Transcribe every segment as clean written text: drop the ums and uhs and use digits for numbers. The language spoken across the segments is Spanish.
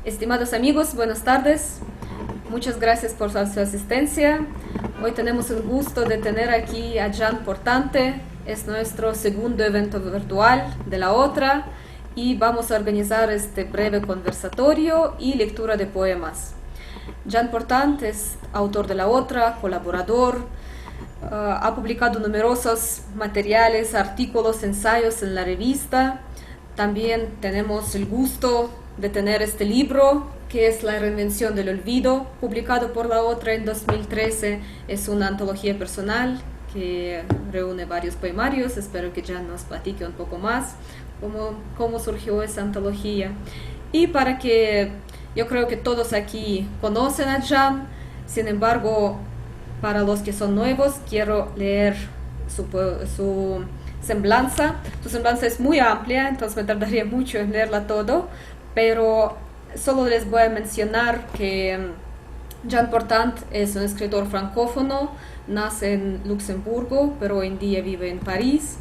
Estimados amigos, buenas tardes. Muchas gracias por su asistencia. Hoy tenemos el gusto de tener aquí a Jan Portante. Es nuestro segundo evento virtual de la otra y vamos a organizar este breve conversatorio y lectura de poemas. Jan Portante es autor de la otra, colaborador, ha publicado numerosos materiales, artículos, ensayos en la revista. También tenemos el gusto de tener este libro, que es La reinvención del olvido, publicado por la otra en 2013. Es una antología personal que reúne varios poemarios. Espero que Jan nos platique un poco más cómo surgió esa antología. Y para que yo creo que todos aquí conocen a Jan, sin embargo, para los que son nuevos, quiero leer su semblanza. Su semblanza es muy amplia, entonces me tardaría mucho en leerla todo, pero solo les voy a mencionar que Jan Portante es un escritor francófono, nace en Luxemburgo, pero hoy en día vive en París.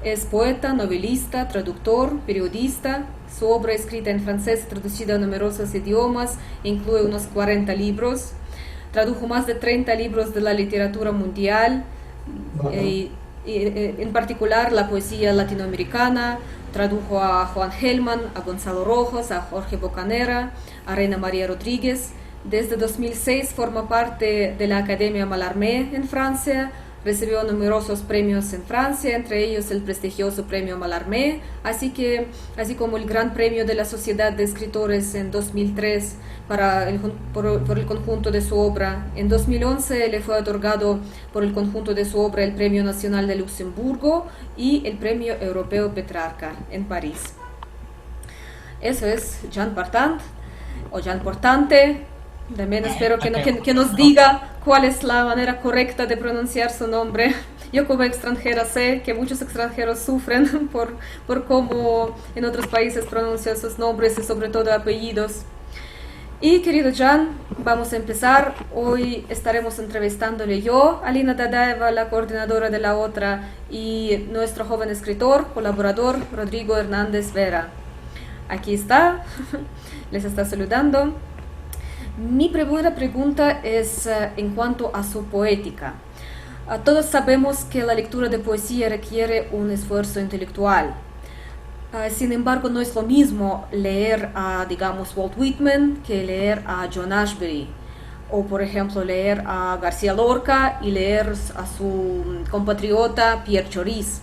Es poeta, novelista, traductor, periodista. Su obra escrita en francés, traducida a numerosos idiomas, incluye unos 40 libros. Tradujo más de 30 libros de la literatura mundial, en particular la poesía latinoamericana. Tradujo a Juan Gelman, a Gonzalo Rojas, a Jorge Bocanera, a Reina María Rodríguez. Desde 2006 forma parte de la Academia Mallarmé en Francia. Recibió numerosos premios en Francia, entre ellos el prestigioso premio Mallarmé, así como el Gran Premio de la Sociedad de Escritores en 2003 por el conjunto de su obra. En 2011 le fue otorgado por el conjunto de su obra el Premio Nacional de Luxemburgo y el Premio Europeo Petrarca en París. Eso es Jan Portante, o Jan Portante. También espero que nos diga cuál es la manera correcta de pronunciar su nombre. Yo como extranjera sé que muchos extranjeros sufren por cómo en otros países pronuncian sus nombres y sobre todo apellidos. Y querido Jan, vamos a empezar. Hoy estaremos entrevistándole yo, Alina Dadaeva, la coordinadora de la otra, y nuestro joven escritor, colaborador, Rodrigo Hernández Vera. Aquí está, les está saludando. Mi primera pregunta es en cuanto a su poética. Todos sabemos que la lectura de poesía requiere un esfuerzo intelectual. Sin embargo, no es lo mismo leer a, digamos, Walt Whitman que leer a John Ashbery. O, por ejemplo, leer a García Lorca y leer a su compatriota Pierre Choriz.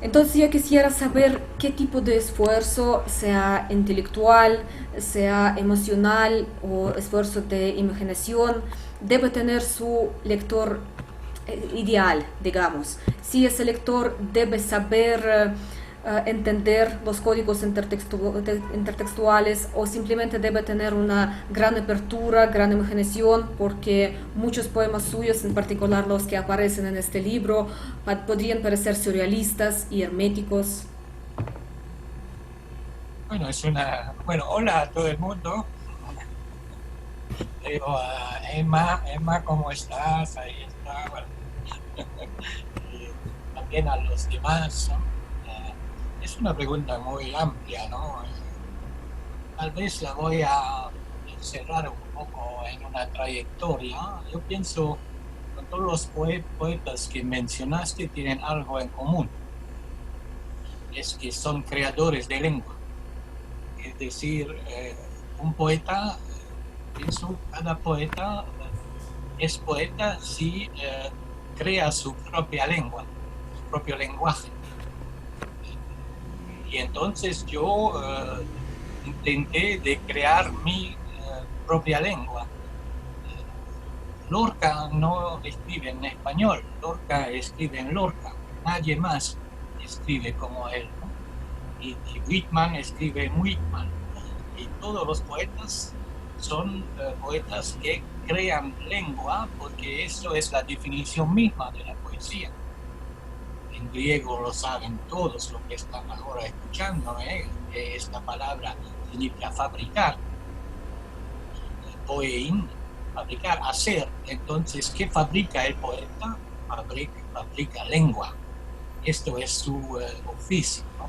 Entonces yo quisiera saber qué tipo de esfuerzo, sea intelectual, sea emocional o esfuerzo de imaginación, debe tener su lector ideal, digamos. Si ese lector debe saber entender los códigos intertextuales o simplemente debe tener una gran apertura, gran imaginación, porque muchos poemas suyos, en particular los que aparecen en este libro, podrían parecer surrealistas y herméticos. Bueno, hola a todo el mundo. Digo, Emma, ¿cómo estás? Ahí está. Bueno. Y también a los demás, ¿no? Es una pregunta muy amplia, ¿no? Tal vez la voy a encerrar un poco en una trayectoria. Yo pienso que todos los poetas que mencionaste tienen algo en común. Es que son creadores de lengua. Es decir, un poeta, pienso, cada poeta es poeta si crea su propia lengua, su propio lenguaje. Y entonces yo intenté de crear mi propia lengua. Lorca no escribe en español, Lorca escribe en Lorca, nadie más escribe como él, ¿no? Y Whitman escribe en Whitman. Y todos los poetas son poetas que crean lengua, porque eso es la definición misma de la poesía. En griego lo saben todos los que están ahora escuchando, que esta palabra significa fabricar. Poein, fabricar, hacer. Entonces, ¿qué fabrica el poeta? Fabrica lengua. Esto es su oficio, ¿no?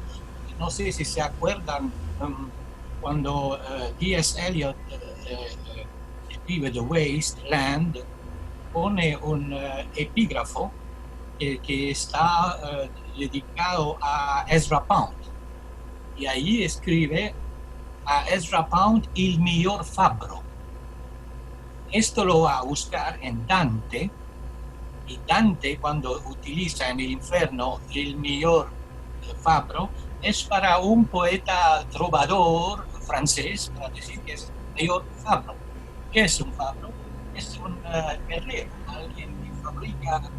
No sé si se acuerdan cuando T.S. Eliot escribe The Waste Land, pone un epígrafo que está dedicado a Ezra Pound. Y ahí escribe a Ezra Pound il miglior fabbro. Esto lo va a buscar en Dante, y Dante, cuando utiliza en el infierno el miglior fabbro, es para un poeta trovador francés, para decir que es el mejor fabbro. ¿Qué es un fabbro? Es un guerrero, alguien que fabrica.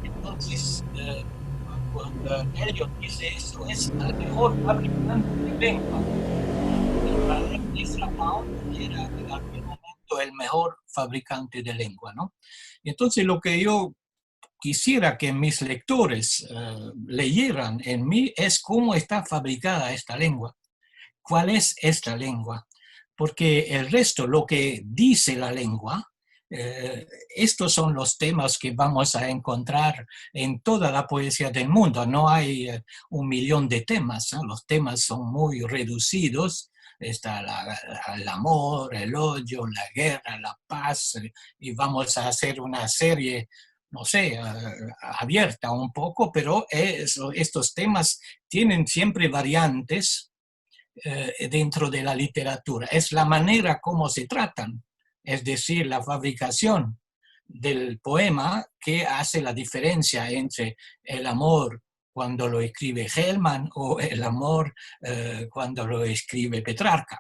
Entonces, cuando Eliot dice eso, es el mejor fabricante de lengua. Ezra Pound era en aquel momento el mejor fabricante de lengua, ¿no? Entonces, lo que yo quisiera que mis lectores leyeran en mí es cómo está fabricada esta lengua. ¿Cuál es esta lengua? Porque el resto, lo que dice la lengua, estos son los temas que vamos a encontrar en toda la poesía del mundo. No hay 1.000.000 de temas, ¿no? Los temas son muy reducidos. Está el amor, el odio, la guerra, la paz, y vamos a hacer una serie, no sé, abierta un poco, pero estos temas tienen siempre variantes dentro de la literatura. Es la manera como se tratan, es decir, la fabricación del poema que hace la diferencia entre el amor cuando lo escribe Hellman o el amor cuando lo escribe Petrarca.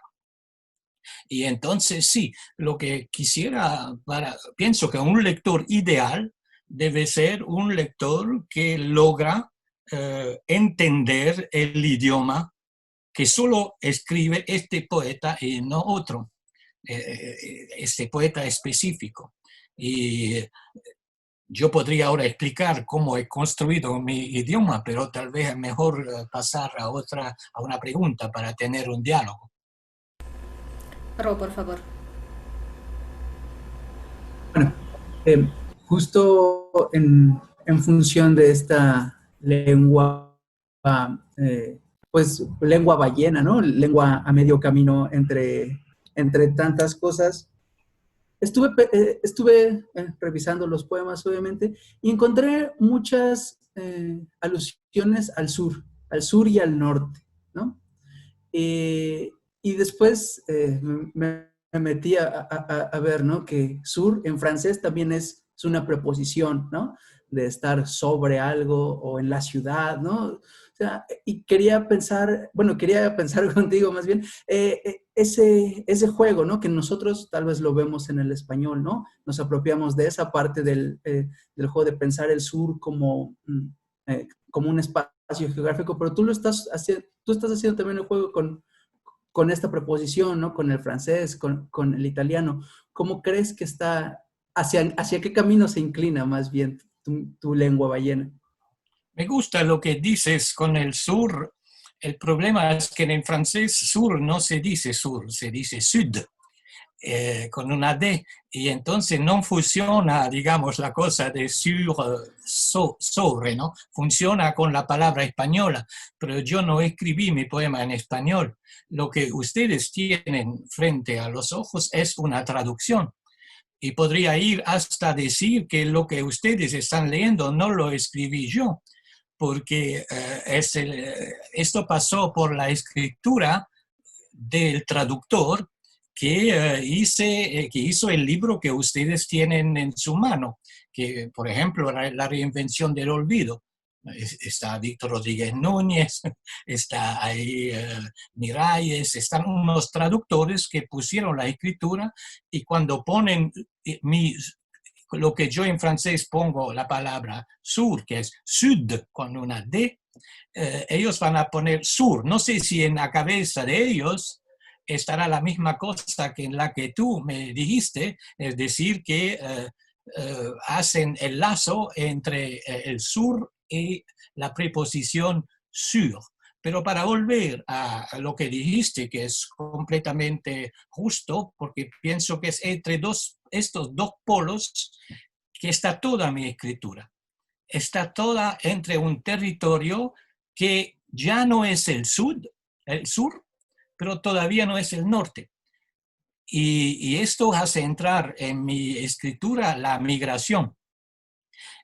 Y entonces sí, lo que quisiera, pienso que un lector ideal debe ser un lector que logra entender el idioma que solo escribe este poeta y no otro, este poeta específico. Y yo podría ahora explicar cómo he construido mi idioma, pero tal vez es mejor pasar a una pregunta para tener un diálogo. Ro, por favor. Bueno, justo en función de esta lengua, pues lengua ballena, ¿no? Lengua a medio camino entre tantas cosas. Estuve revisando los poemas, obviamente, y encontré muchas alusiones al sur y al norte, ¿no? Y después me metí a ver, ¿no? Que sur en francés también es una preposición, ¿no? De estar sobre algo o en la ciudad, ¿no? O sea, y quería pensar contigo más bien, ese juego, ¿no? Que nosotros tal vez lo vemos en el español, ¿no? Nos apropiamos de esa parte del juego de pensar el sur como un espacio geográfico, pero tú estás haciendo también el juego con esta preposición, ¿no? Con el francés, con el italiano. ¿Cómo crees que está, hacia qué camino se inclina más bien tu lengua ballena? Me gusta lo que dices con el sur. El problema es que en francés sur no se dice sur, se dice sud, con una D, y entonces no funciona, digamos, la cosa de sur, sobre, ¿no? Funciona con la palabra española, pero yo no escribí mi poema en español. Lo que ustedes tienen frente a los ojos es una traducción. Y podría ir hasta decir que lo que ustedes están leyendo no lo escribí yo, porque esto pasó por la escritura del traductor que hizo el libro que ustedes tienen en su mano, que por ejemplo la reinvención del olvido. Está Víctor Rodríguez Núñez, está ahí Miralles, están unos traductores que pusieron la escritura, y cuando ponen lo que yo en francés pongo la palabra sur, que es sud con una D, ellos van a poner sur. No sé si en la cabeza de ellos estará la misma cosa que en la que tú me dijiste, es decir, que hacen el lazo entre el sur y la preposición sur. Pero para volver a lo que dijiste, que es completamente justo, porque pienso que es entre estos dos polos que está toda mi escritura. Está toda entre un territorio que ya no es el sur, el sur, pero todavía no es el norte. Y esto hace entrar en mi escritura la migración.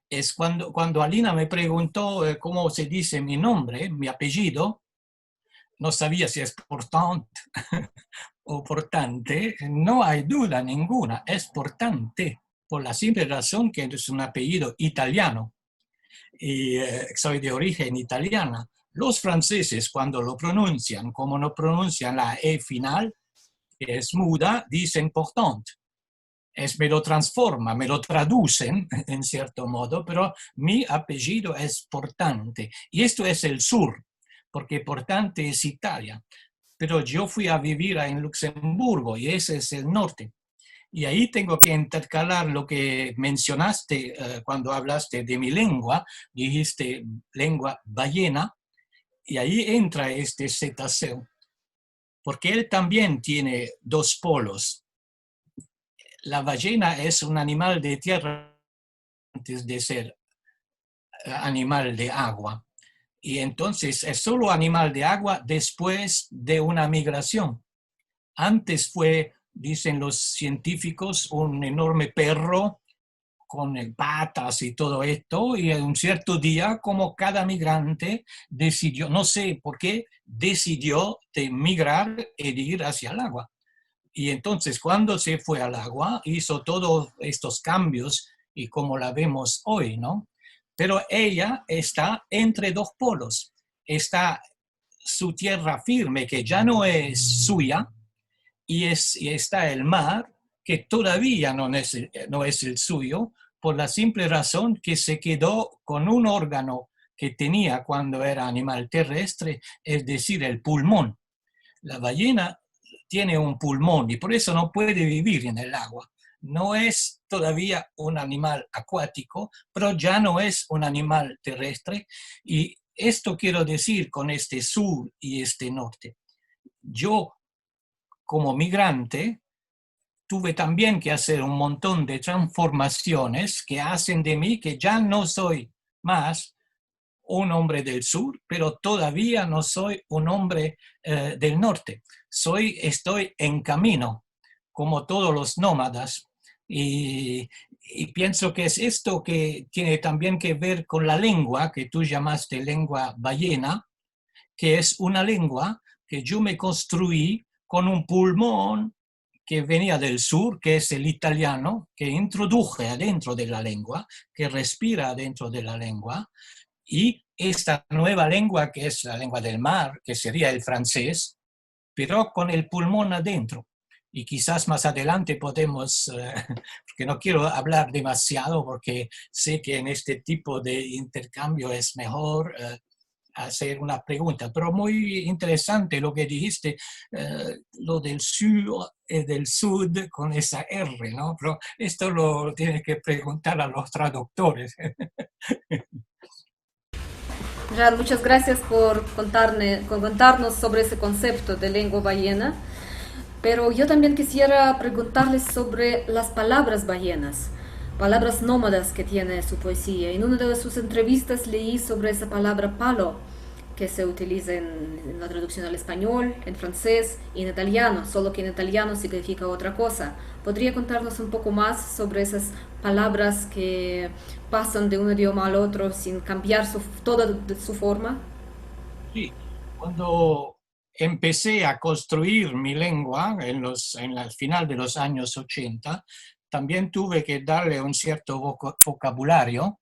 Es cuando Alina me preguntó cómo se dice mi nombre, mi apellido, no sabía si es portante o portante, no hay duda ninguna, es portante, por la simple razón que es un apellido italiano y soy de origen italiana. Los franceses cuando lo pronuncian, como no pronuncian la E final, que es muda, dicen portante. Me lo transforma, me lo traducen en cierto modo, pero mi apellido es portante. Y esto es el sur, porque portante es Italia. Pero yo fui a vivir en Luxemburgo y ese es el norte. Y ahí tengo que intercalar lo que mencionaste cuando hablaste de mi lengua, dijiste lengua ballena, y ahí entra este cetáceo, porque él también tiene dos polos. La ballena es un animal de tierra antes de ser animal de agua. Y entonces es solo animal de agua después de una migración. Antes fue, dicen los científicos, un enorme perro con patas y todo esto, y en un cierto día, como cada migrante decidió, no sé por qué, decidió de migrar y de ir hacia el agua. Y entonces cuando se fue al agua, hizo todos estos cambios y como la vemos hoy, ¿no? Pero ella está entre dos polos. Está su tierra firme, que ya no es suya, y está el mar, que todavía no es el suyo, por la simple razón que se quedó con un órgano que tenía cuando era animal terrestre, es decir, el pulmón. La ballena tiene un pulmón y por eso no puede vivir en el agua. No es todavía un animal acuático, pero ya no es un animal terrestre. Y esto quiero decir con este sur y este norte. Yo, como migrante, tuve también que hacer un montón de transformaciones que hacen de mí que ya no soy más un hombre del sur, pero todavía no soy un hombre del norte. Estoy en camino, como todos los nómadas. Y pienso que es esto que tiene también que ver con la lengua, que tú llamaste lengua ballena, que es una lengua que yo me construí con un pulmón que venía del sur, que es el italiano, que introduje adentro de la lengua, que respira adentro de la lengua, y esta nueva lengua, que es la lengua del mar, que sería el francés, pero con el pulmón adentro. Y quizás más adelante podemos, porque no quiero hablar demasiado, porque sé que en este tipo de intercambio es mejor hacer una pregunta, pero muy interesante lo que dijiste, lo del sur y del sud con esa R, ¿no? Pero esto lo tienes que preguntar a los traductores. Jan, muchas gracias por contarnos sobre ese concepto de lengua ballena, pero yo también quisiera preguntarles sobre las palabras ballenas, palabras nómadas que tiene su poesía. En una de sus entrevistas leí sobre esa palabra palo, que se utiliza en la traducción al español, en francés y en italiano, solo que en italiano significa otra cosa. ¿Podría contarnos un poco más sobre esas palabras que pasan de un idioma al otro sin cambiar toda su forma? Sí, cuando empecé a construir mi lengua en el final de los años 80, también tuve que darle un cierto vocabulario,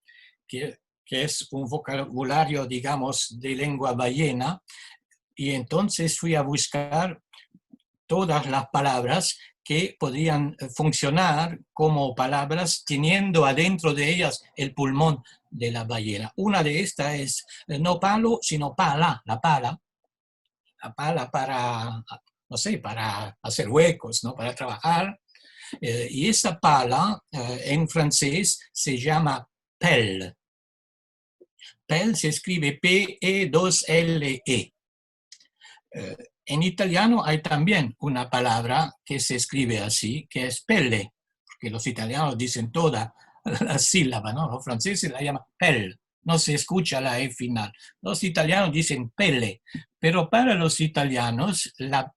que es un vocabulario, digamos, de lengua ballena, y entonces fui a buscar todas las palabras que podían funcionar como palabras teniendo adentro de ellas el pulmón de la ballena. Una de estas es no palo, sino pala, la pala para, no sé, para hacer huecos, ¿no? Para trabajar. Y esa pala en francés se llama pelle. Pelle se escribe P-E-2-L-E. En italiano hay también una palabra que se escribe así, que es pelle, porque los italianos dicen toda la sílaba, ¿no? Los franceses la llaman pelle, no se escucha la E final. Los italianos dicen pelle, Pero para los italianos, la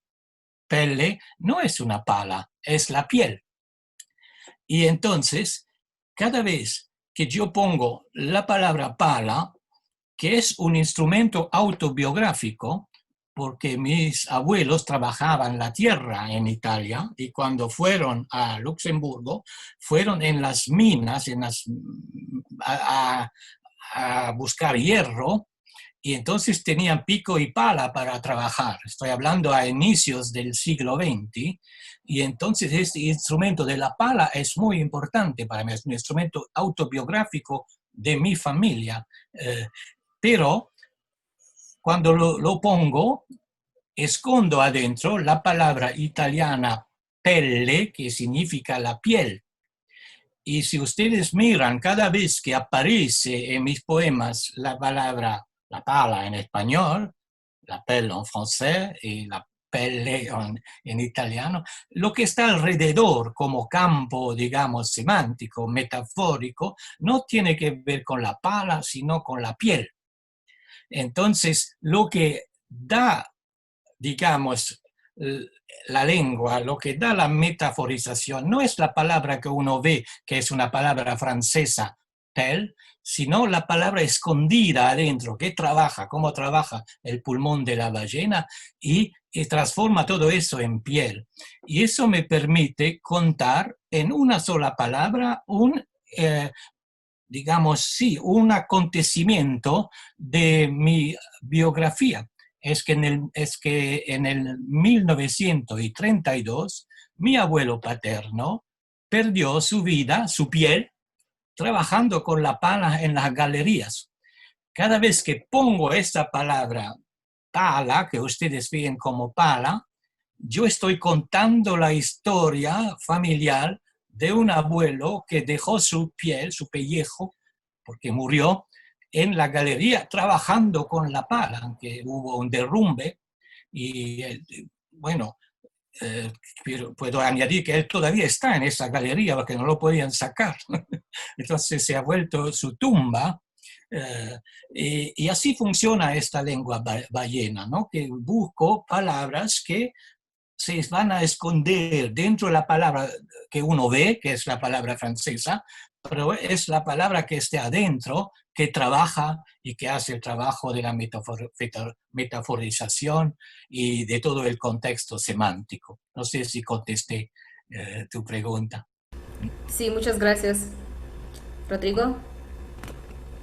pelle no es una pala, es la piel. Y entonces, cada vez que yo pongo la palabra pala, que es un instrumento autobiográfico, porque mis abuelos trabajaban la tierra en Italia y cuando fueron a Luxemburgo, fueron en las minas a buscar hierro y entonces tenían pico y pala para trabajar. Estoy hablando a inicios del siglo XX y entonces este instrumento de la pala es muy importante para mí, es un instrumento autobiográfico de mi familia. Pero cuando lo pongo, escondo adentro la palabra italiana pelle, que significa la piel. Y si ustedes miran cada vez que aparece en mis poemas la palabra la pala en español, la pelle en francés y la pelle en italiano, lo que está alrededor como campo, digamos, semántico, metafórico, no tiene que ver con la pala, sino con la piel. Entonces, lo que da, digamos, la lengua, lo que da la metaforización, no es la palabra que uno ve, que es una palabra francesa, tel, sino la palabra escondida adentro, que trabaja, cómo trabaja el pulmón de la ballena y transforma todo eso en piel. Y eso me permite contar en una sola palabra digamos, sí, un acontecimiento de mi biografía. Es que en el 1932 mi abuelo paterno perdió su vida, su piel, trabajando con la pala en las galerías. Cada vez que pongo esta palabra pala, que ustedes ven como pala, yo estoy contando la historia familiar de un abuelo que dejó su piel, su pellejo, porque murió en la galería trabajando con la pala, aunque hubo un derrumbe. Y bueno, puedo añadir que él todavía está en esa galería porque no lo podían sacar. Entonces se ha vuelto su tumba. Y así funciona esta lengua ballena, ¿no? Que busco palabras que se van a esconder dentro de la palabra que uno ve, que es la palabra francesa, pero es la palabra que esté adentro, que trabaja y que hace el trabajo de la metaforización y de todo el contexto semántico. No sé si contesté tu pregunta. Sí, muchas gracias. Rodrigo.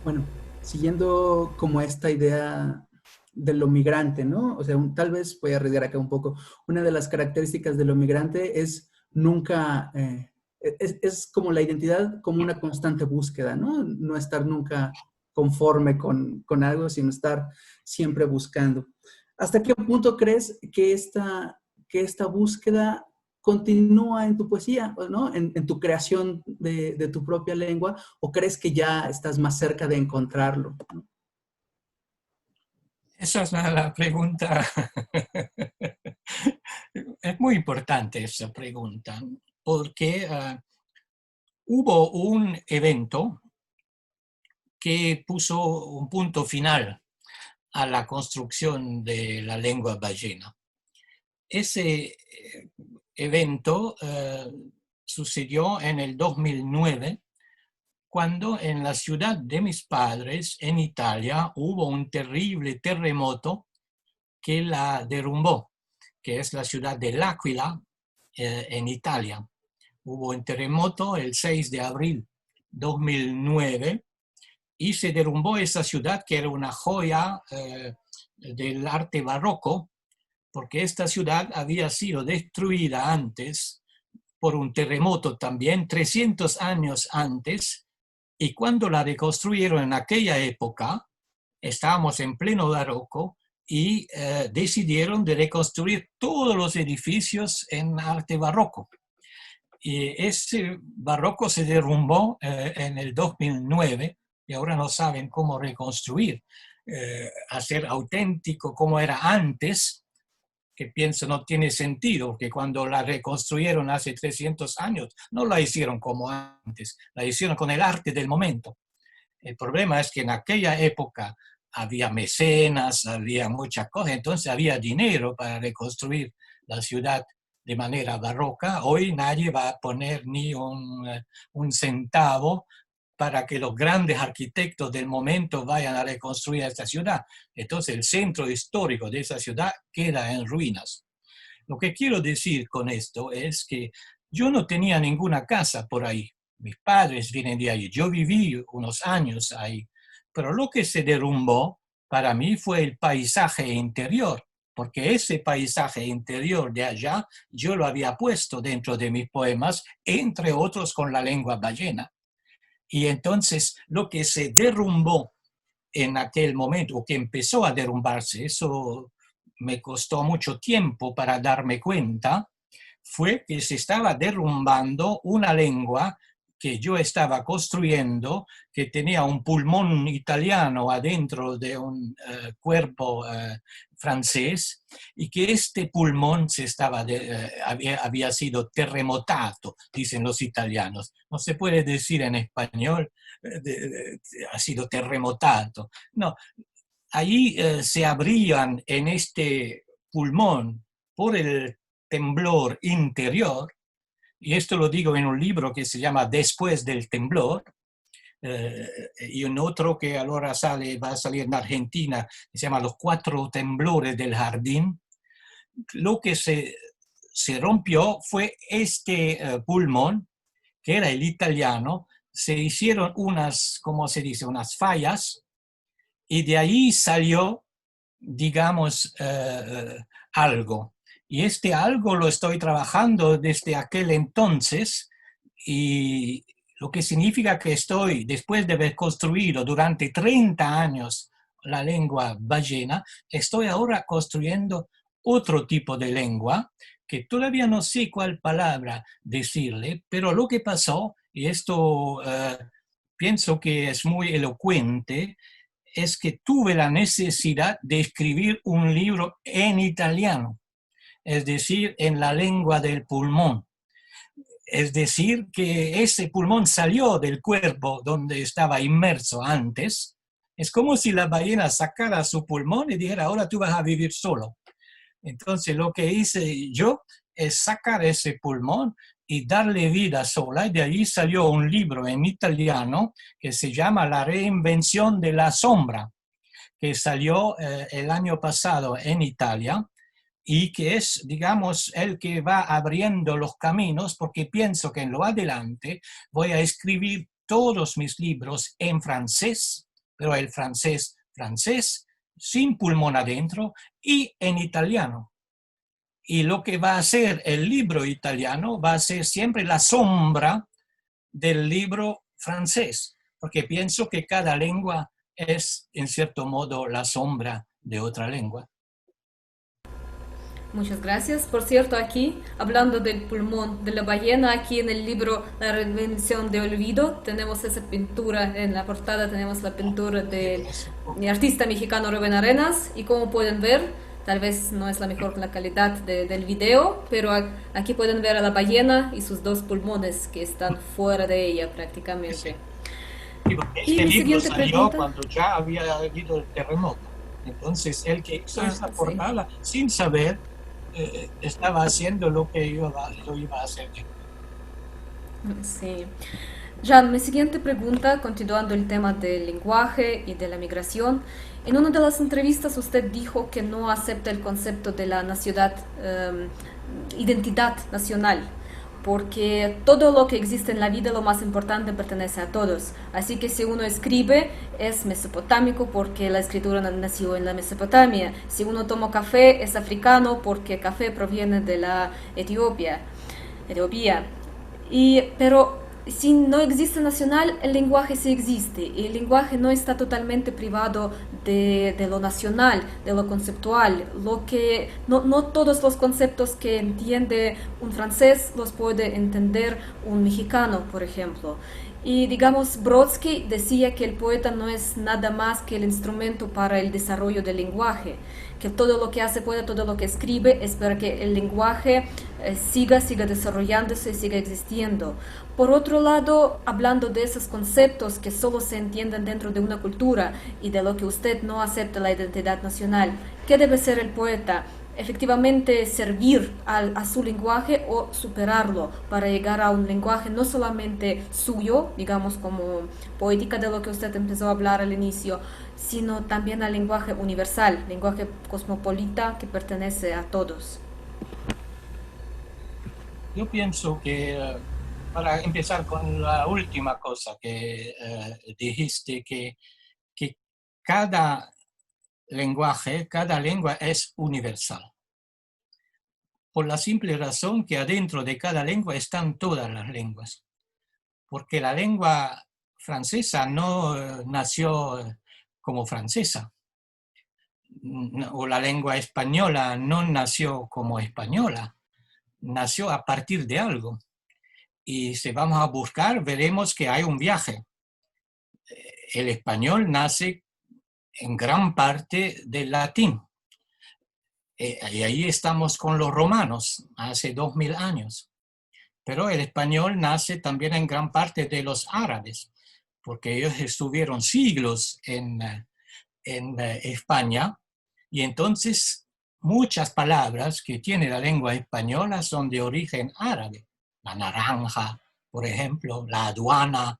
Bueno, siguiendo como esta idea de lo migrante, ¿no? O sea, tal vez voy a arriesgar acá un poco. Una de las características de lo migrante es nunca, es como la identidad como una constante búsqueda, ¿no? No estar nunca conforme con algo, sino estar siempre buscando. ¿Hasta qué punto crees que esta búsqueda continúa en tu poesía, ¿no? En tu creación de tu propia lengua, o crees que ya estás más cerca de encontrarlo, ¿no? Esa es la pregunta. Es muy importante esa pregunta, porque hubo un evento que puso un punto final a la construcción de la lengua ballena. Ese evento sucedió en el 2009, cuando en la ciudad de mis padres, en Italia, hubo un terrible terremoto que la derrumbó, que es la ciudad de L'Aquila, en Italia. Hubo un terremoto el 6 de abril 2009 y se derrumbó esa ciudad, que era una joya del arte barroco, porque esta ciudad había sido destruida antes por un terremoto también, 300 años antes, y cuando la reconstruyeron en aquella época, estábamos en pleno barroco, y decidieron de reconstruir todos los edificios en arte barroco. Y ese barroco se derrumbó en el 2009 y ahora no saben cómo reconstruir, hacer auténtico como era antes, que pienso no tiene sentido, porque cuando la reconstruyeron hace 300 años, no la hicieron como antes, la hicieron con el arte del momento. El problema es que en aquella época había mecenas, había muchas cosas, entonces había dinero para reconstruir la ciudad de manera barroca. Hoy nadie va a poner ni un centavo para que los grandes arquitectos del momento vayan a reconstruir esta ciudad. Entonces el centro histórico de esa ciudad queda en ruinas. Lo que quiero decir con esto es que yo no tenía ninguna casa por ahí. Mis padres vienen de ahí. Yo viví unos años ahí. Pero lo que se derrumbó para mí fue el paisaje interior, porque ese paisaje interior de allá yo lo había puesto dentro de mis poemas, entre otros con la lengua ballena. Y entonces lo que se derrumbó en aquel momento, o que empezó a derrumbarse, eso me costó mucho tiempo para darme cuenta, fue que se estaba derrumbando una lengua que yo estaba construyendo, que tenía un pulmón italiano adentro de un cuerpo francés, y que este pulmón había sido terremotado, dicen los italianos. No se puede decir en español, ha sido terremotado. No, ahí se abrían en este pulmón por el temblor interior, y esto lo digo en un libro que se llama Después del temblor, y en otro que ahora va a salir en Argentina, que se llama Los 4 temblores del jardín. Lo que se rompió fue este pulmón, que era el italiano. Se hicieron unas, ¿cómo se dice?, unas fallas, y de ahí salió, digamos, algo. Y este algo lo estoy trabajando desde aquel entonces, y lo que significa que estoy, después de haber construido durante 30 años la lengua ballena, estoy ahora construyendo otro tipo de lengua, que todavía no sé cuál palabra decirle, pero lo que pasó, y esto pienso que es muy elocuente, es que tuve la necesidad de escribir un libro en italiano, es decir, en la lengua del pulmón. Es decir, que ese pulmón salió del cuerpo donde estaba inmerso antes. Es como si la ballena sacara su pulmón y dijera, ahora tú vas a vivir solo. Entonces lo que hice yo es sacar ese pulmón y darle vida sola, y de ahí salió un libro en italiano que se llama La reinvención de la sombra, que salió el año pasado en Italia, y que es, digamos, el que va abriendo los caminos, porque pienso que en lo adelante voy a escribir todos mis libros en francés, pero el francés sin pulmón adentro, y en italiano. Y lo que va a ser el libro italiano va a ser siempre la sombra del libro francés, porque pienso que cada lengua es, en cierto modo, la sombra de otra lengua. Muchas gracias. Por cierto, aquí, hablando del pulmón de la ballena, aquí en el libro La reinvención de olvido, tenemos esa pintura, en la portada tenemos la pintura del artista mexicano Rubén Arenas, y como pueden ver, tal vez no es la mejor la calidad del video, pero aquí pueden ver a la ballena y sus 2 pulmones que están fuera de ella prácticamente. Este libro salió cuando ya había habido el terremoto. Entonces, el que hizo esta portada, sin saber, estaba haciendo lo que yo iba a hacer. Sí. Jan, mi siguiente pregunta, continuando el tema del lenguaje y de la migración. En una de las entrevistas usted dijo que no acepta el concepto de la identidad nacional, porque todo lo que existe en la vida, lo más importante, pertenece a todos. Así que si uno escribe, es mesopotámico porque la escritura nació en la Mesopotamia. Si uno toma café, es africano porque café proviene de la Etiopía. Pero si no existe nacional, el lenguaje sí existe, y el lenguaje no está totalmente privado de lo nacional, de lo conceptual. No todos los conceptos que entiende un francés los puede entender un mexicano, por ejemplo. Y digamos, Brodsky decía que el poeta no es nada más que el instrumento para el desarrollo del lenguaje, que todo lo que hace poeta, todo lo que escribe es para que el lenguaje siga desarrollándose y siga existiendo. Por otro lado, hablando de esos conceptos que solo se entienden dentro de una cultura y de lo que usted no acepta la identidad nacional, ¿qué debe ser el poeta? Efectivamente servir a su lenguaje o superarlo para llegar a un lenguaje no solamente suyo, digamos como poética de lo que usted empezó a hablar al inicio, sino también al lenguaje universal, lenguaje cosmopolita que pertenece a todos. Yo pienso que, para empezar con la última cosa que dijiste, que cada lenguaje, cada lengua es universal. Por la simple razón que adentro de cada lengua están todas las lenguas. Porque la lengua francesa no nació como francesa, o la lengua española no nació como española, nació a partir de algo. Y si vamos a buscar, veremos que hay un viaje. El español nace en gran parte del latín. Y ahí estamos con los romanos, hace 2000 años. Pero el español nace también en gran parte de los árabes, porque ellos estuvieron siglos en España, y entonces muchas palabras que tiene la lengua española son de origen árabe. La naranja, por ejemplo, la aduana,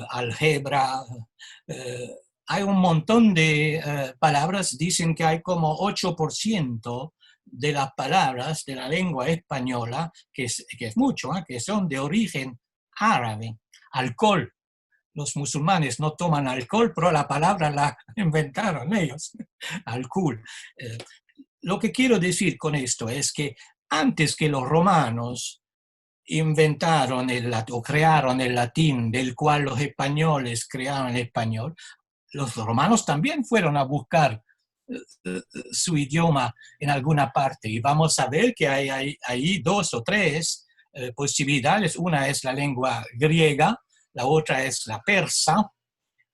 álgebra. Hay un montón de palabras, dicen que hay como 8% de las palabras de la lengua española, que es mucho, que son de origen árabe. Alcohol. Los musulmanes no toman alcohol, pero la palabra la inventaron ellos, alcohol. Lo que quiero decir con esto es que antes que los romanos inventaron o crearon el latín, del cual los españoles crearon el español, los romanos también fueron a buscar su idioma en alguna parte, y vamos a ver que hay ahí 2 o 3 posibilidades. Una es la lengua griega, la otra es la persa,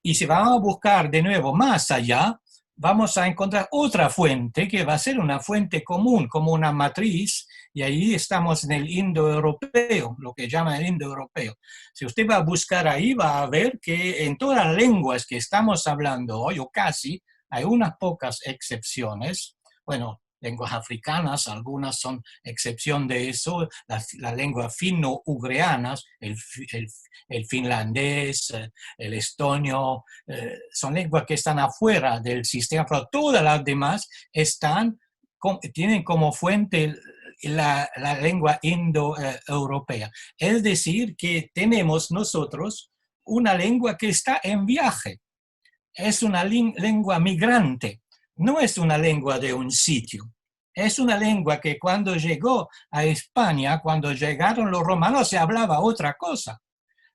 y si vamos a buscar de nuevo más allá, vamos a encontrar otra fuente que va a ser una fuente común, como una matriz, y ahí estamos en el indoeuropeo, lo que llaman el indoeuropeo. Si usted va a buscar ahí, va a ver que en todas las lenguas que estamos hablando hoy, o casi, hay unas pocas excepciones. Bueno, lenguas africanas, algunas son excepción de eso, las lenguas fino-ugreanas, el finlandés, el estonio, son lenguas que están afuera del sistema, pero todas las demás tienen como fuente la lengua indoeuropea. Es decir, que tenemos nosotros una lengua que está en viaje. Es una lengua migrante, no es una lengua de un sitio. Es una lengua que cuando llegó a España, cuando llegaron los romanos, se hablaba otra cosa.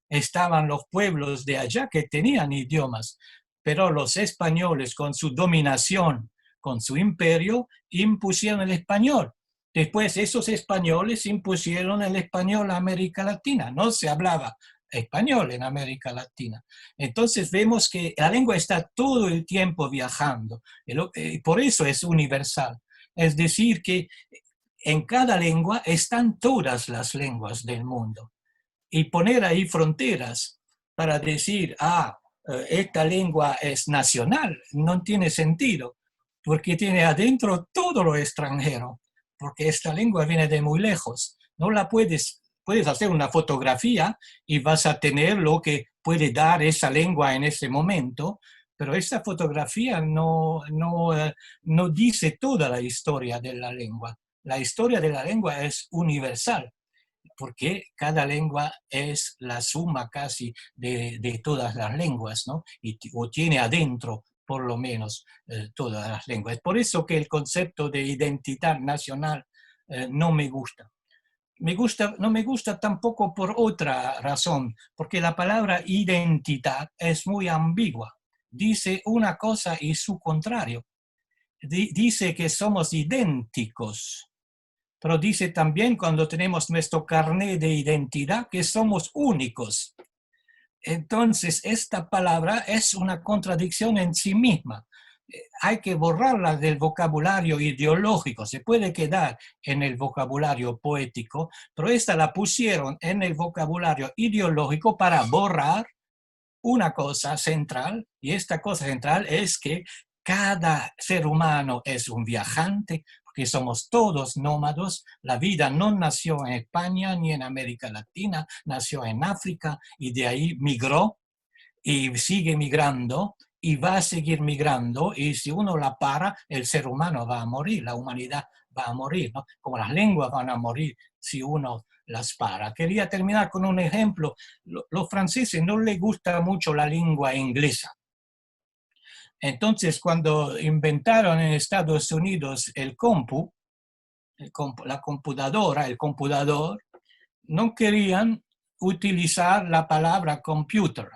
Estaban los pueblos de allá que tenían idiomas, pero los españoles, con su dominación, con su imperio, impusieron el español. Después esos españoles impusieron el español a América Latina. No se hablaba español en América Latina. Entonces vemos que la lengua está todo el tiempo viajando, y por eso es universal. Es decir, que en cada lengua están todas las lenguas del mundo. Y poner ahí fronteras para decir, esta lengua es nacional, no tiene sentido, porque tiene adentro todo lo extranjero, porque esta lengua viene de muy lejos. No la puedes hacer una fotografía y vas a tener lo que puede dar esa lengua en ese momento, pero esa fotografía no dice toda la historia de la lengua. La historia de la lengua es universal, porque cada lengua es la suma casi de todas las lenguas, ¿no? O tiene adentro, por lo menos, todas las lenguas. Es por eso que el concepto de identidad nacional no me gusta. No me gusta tampoco por otra razón, porque la palabra identidad es muy ambigua. Dice una cosa y su contrario. Dice que somos idénticos, pero dice también, cuando tenemos nuestro carnet de identidad, que somos únicos. Entonces, esta palabra es una contradicción en sí misma. Hay que borrarla del vocabulario ideológico. Se puede quedar en el vocabulario poético, pero esta la pusieron en el vocabulario ideológico para borrar una cosa central, y esta cosa central es que cada ser humano es un viajante, porque somos todos nómadas. La vida no nació en España ni en América Latina, nació en África y de ahí migró y sigue migrando y va a seguir migrando, y si uno la para, el ser humano va a morir, la humanidad va a morir, ¿no? Como las lenguas van a morir si uno las para. Quería terminar con un ejemplo. Los franceses no les gusta mucho la lengua inglesa. Entonces, cuando inventaron en Estados Unidos la computadora, el computador, no querían utilizar la palabra computer.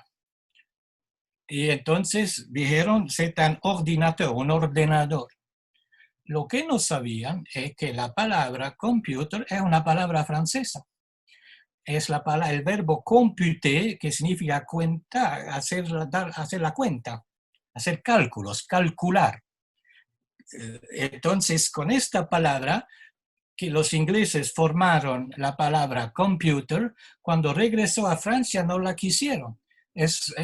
Y entonces dijeron, c'est un ordinateur, un ordenador. Lo que no sabían es que la palabra computer es una palabra francesa. Es el verbo computer, que significa cuentar, hacer la cuenta, hacer cálculos, calcular. Entonces, con esta palabra, que los ingleses formaron la palabra computer, cuando regresó a Francia no la quisieron. Es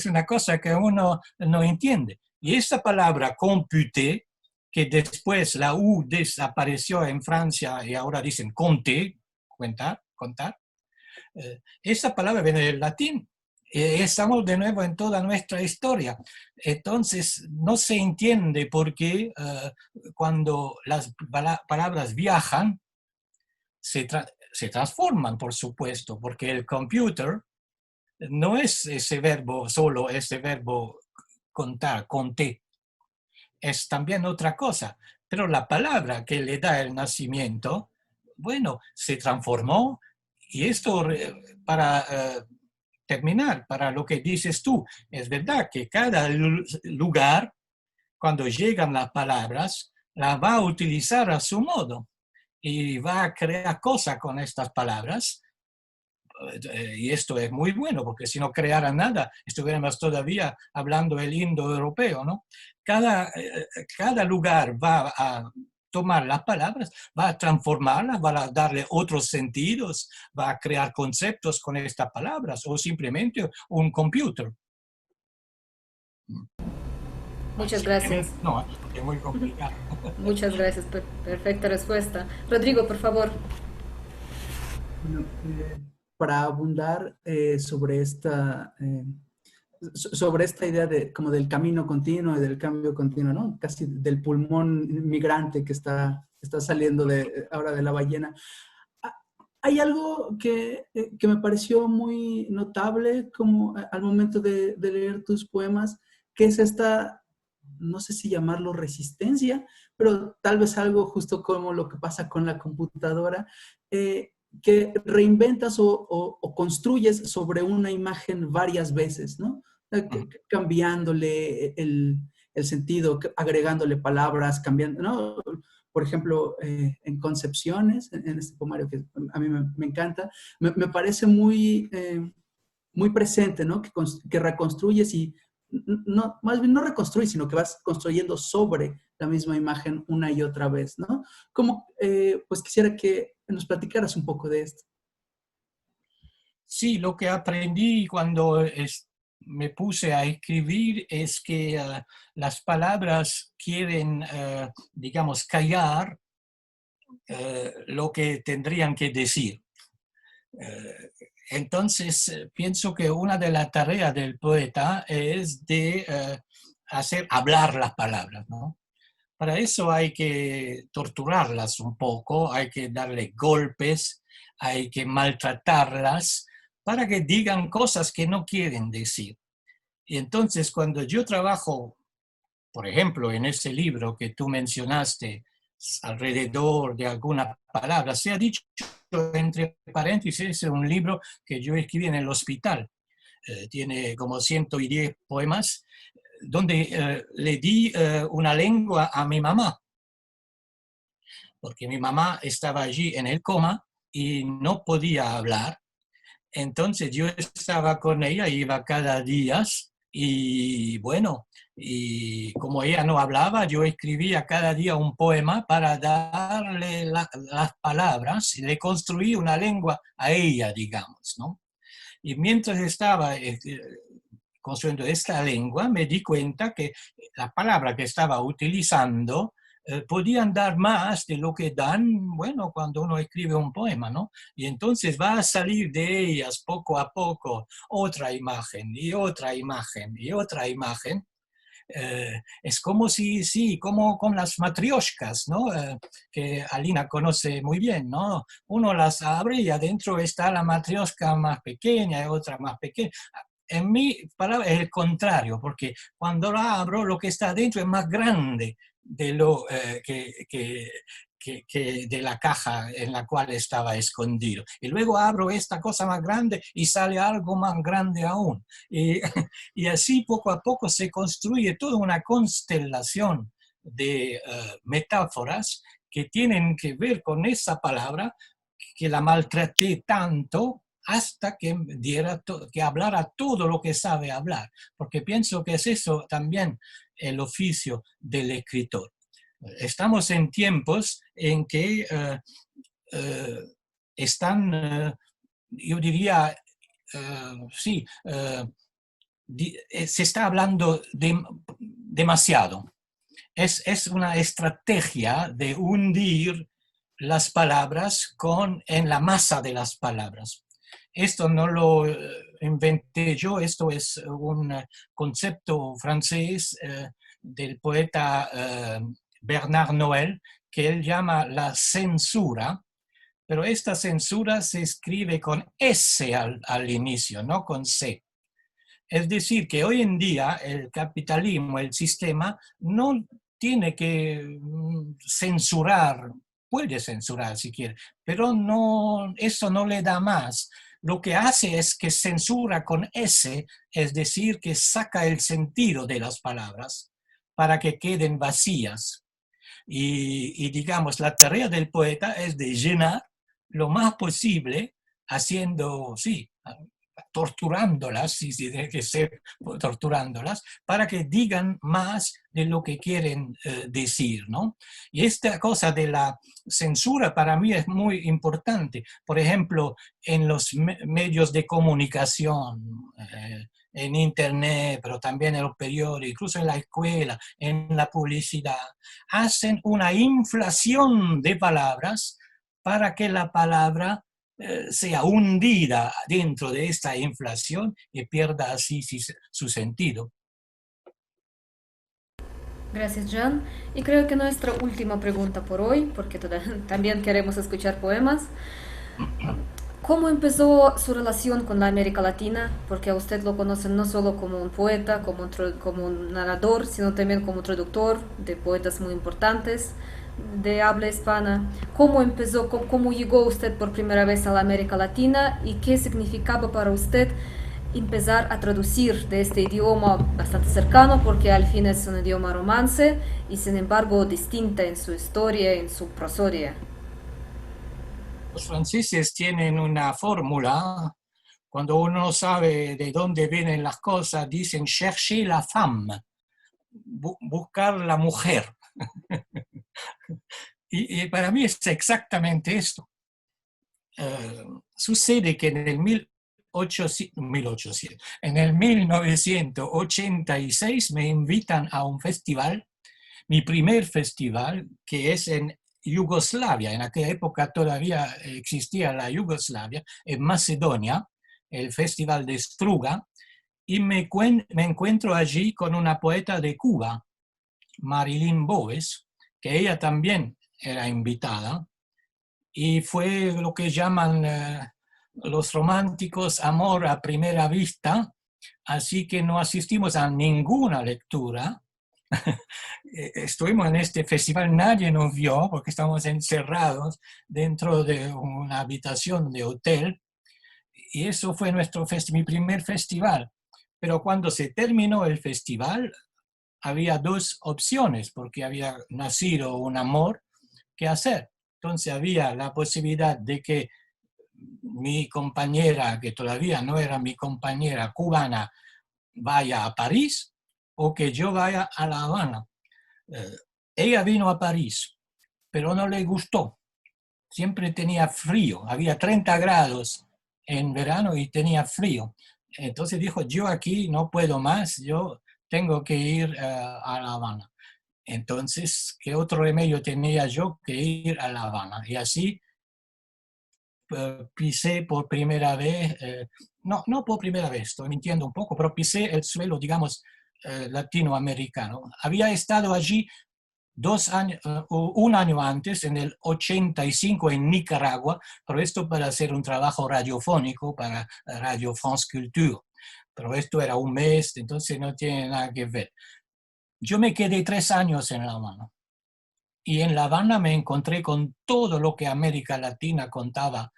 una cosa que uno no entiende. Y esta palabra computer, que después la U desapareció en Francia y ahora dicen contar, esta palabra viene del latín. Estamos de nuevo en toda nuestra historia. Entonces, no se entiende por qué cuando las palabras viajan, se transforman, por supuesto, porque el computer no es ese verbo solo, ese verbo contar, conté. Es también otra cosa. Pero la palabra que le da el nacimiento, bueno, se transformó. Y esto, para terminar, para lo que dices tú, es verdad que cada lugar, cuando llegan las palabras, la va a utilizar a su modo y va a crear cosas con estas palabras. Y esto es muy bueno, porque si no creara nada, estuviéramos todavía hablando el indoeuropeo, ¿no? Cada lugar va a tomar las palabras, va a transformarlas, va a darle otros sentidos, va a crear conceptos con estas palabras, o simplemente un computer. Muchas gracias. No, es muy complicado. Muchas gracias, perfecta respuesta. Rodrigo, por favor. Bueno, para abundar sobre esta idea como del camino continuo y del cambio continuo, ¿no? Casi del pulmón migrante que está saliendo ahora de la ballena. Hay algo que me pareció muy notable como al momento de leer tus poemas, que es esta, no sé si llamarlo resistencia, pero tal vez algo justo como lo que pasa con la computadora, que reinventas o construyes sobre una imagen varias veces, ¿no? Cambiándole el sentido, agregándole palabras, cambiando, ¿no? Por ejemplo, en Concepciones, en este poemario que a mí me encanta, me parece muy presente, ¿no? Que reconstruyes y no, más bien no reconstruyes, sino que vas construyendo sobre la misma imagen una y otra vez, ¿no? Como, pues quisiera que nos platicaras un poco de esto. Sí, lo que aprendí cuando me puse a escribir es que las palabras quieren, digamos, callar lo que tendrían que decir. Entonces, pienso que una de las tareas del poeta es de hacer hablar las palabras, ¿no? Para eso hay que torturarlas un poco, hay que darle golpes, hay que maltratarlas para que digan cosas que no quieren decir. Y entonces, cuando yo trabajo, por ejemplo, en ese libro que tú mencionaste, alrededor de alguna palabra, se ha dicho entre paréntesis, es un libro que yo escribí en el hospital. Tiene como 110 poemas, donde le di una lengua a mi mamá, porque mi mamá estaba allí en el coma y no podía hablar, Entonces yo estaba con ella, iba cada día y bueno, y como ella no hablaba, yo escribía cada día un poema para darle las palabras y le construí una lengua a ella, digamos, ¿no? Y mientras estaba construyendo esta lengua, me di cuenta que la palabra que estaba utilizando podían dar más de lo que dan, bueno, cuando uno escribe un poema, ¿no? Y entonces va a salir de ellas poco a poco otra imagen y otra imagen y otra imagen. Es como si, sí, como con las matrioshkas, ¿no? Que Alina conoce muy bien, ¿no? Uno las abre y adentro está la matrioshka más pequeña y otra más pequeña. En mi palabra es el contrario, porque cuando la abro lo que está adentro es más grande de lo de la caja en la cual estaba escondido. Y luego abro esta cosa más grande y sale algo más grande aún. Y así poco a poco se construye toda una constelación de metáforas que tienen que ver con esa palabra que la maltraté tanto hasta que que hablara todo lo que sabe hablar, porque pienso que es eso también el oficio del escritor. Estamos en tiempos en que están, yo diría, sí, se está hablando demasiado. Es una estrategia de hundir las palabras en la masa de las palabras. Esto no lo inventé yo, esto es un concepto francés del poeta Bernard Noël, que él llama la censura, pero esta censura se escribe con S al inicio, no con C. Es decir, que hoy en día el capitalismo, el sistema, no tiene que censurar, puede censurar si quiere, pero no, eso no le da más. Lo que hace es que censura con S, es decir, que saca el sentido de las palabras para que queden vacías. Y digamos, la tarea del poeta es de llenar lo más posible haciendo, sí, torturándolas, si tiene que ser torturándolas, para que digan más de lo que quieren decir, ¿no? Y esta cosa de la censura para mí es muy importante. Por ejemplo, en los medios de comunicación, en internet, pero también en los periódicos, incluso en la escuela, en la publicidad, hacen una inflación de palabras para que la palabra sea hundida dentro de esta inflación y pierda así su sentido. Gracias, Jan. Y creo que nuestra última pregunta por hoy, porque también queremos escuchar poemas. ¿Cómo empezó su relación con la América Latina? Porque a usted lo conocen no solo como un poeta, como un narrador, sino también como traductor de poetas muy importantes de habla hispana. ¿Cómo empezó, cómo llegó usted por primera vez a la América Latina y qué significaba para usted empezar a traducir de este idioma bastante cercano, porque al fin es un idioma romance y sin embargo distinta en su historia, en su prosodia? Los franceses tienen una fórmula. Cuando uno no sabe de dónde vienen las cosas, dicen chercher la femme, buscar la mujer. Y para mí es exactamente esto. Sucede que en el 1986 me invitan a un festival, mi primer festival, que es en Yugoslavia. En aquella época todavía existía la Yugoslavia, en Macedonia, el Festival de Struga, y me encuentro allí con una poeta de Cuba, Marilyn Boves, que ella también era invitada, y fue lo que llaman los románticos amor a primera vista, así que no asistimos a ninguna lectura. Estuvimos en este festival, nadie nos vio porque estábamos encerrados dentro de una habitación de hotel, y eso fue mi primer festival. Pero cuando se terminó el festival, había dos opciones, porque había nacido un amor que hacer. Entonces había la posibilidad de que mi compañera, que todavía no era mi compañera cubana, vaya a París o que yo vaya a La Habana. Ella vino a París, pero no le gustó. Siempre tenía frío, había 30 grados en verano y tenía frío. Entonces dijo, yo aquí no puedo más, yo tengo que ir a La Habana. Entonces, ¿qué otro remedio tenía yo que ir a La Habana? Y así pisé por primera vez, no por primera vez, estoy mintiendo un poco, pero pisé el suelo, digamos, latinoamericano. Había estado allí 2 años, un año antes, en el 85, en Nicaragua, pero esto para hacer un trabajo radiofónico para Radio France Culture. Pero esto era un mes, entonces no tiene nada que ver. Yo me quedé 3 años en La Habana. Y en La Habana me encontré con todo lo que América Latina contaba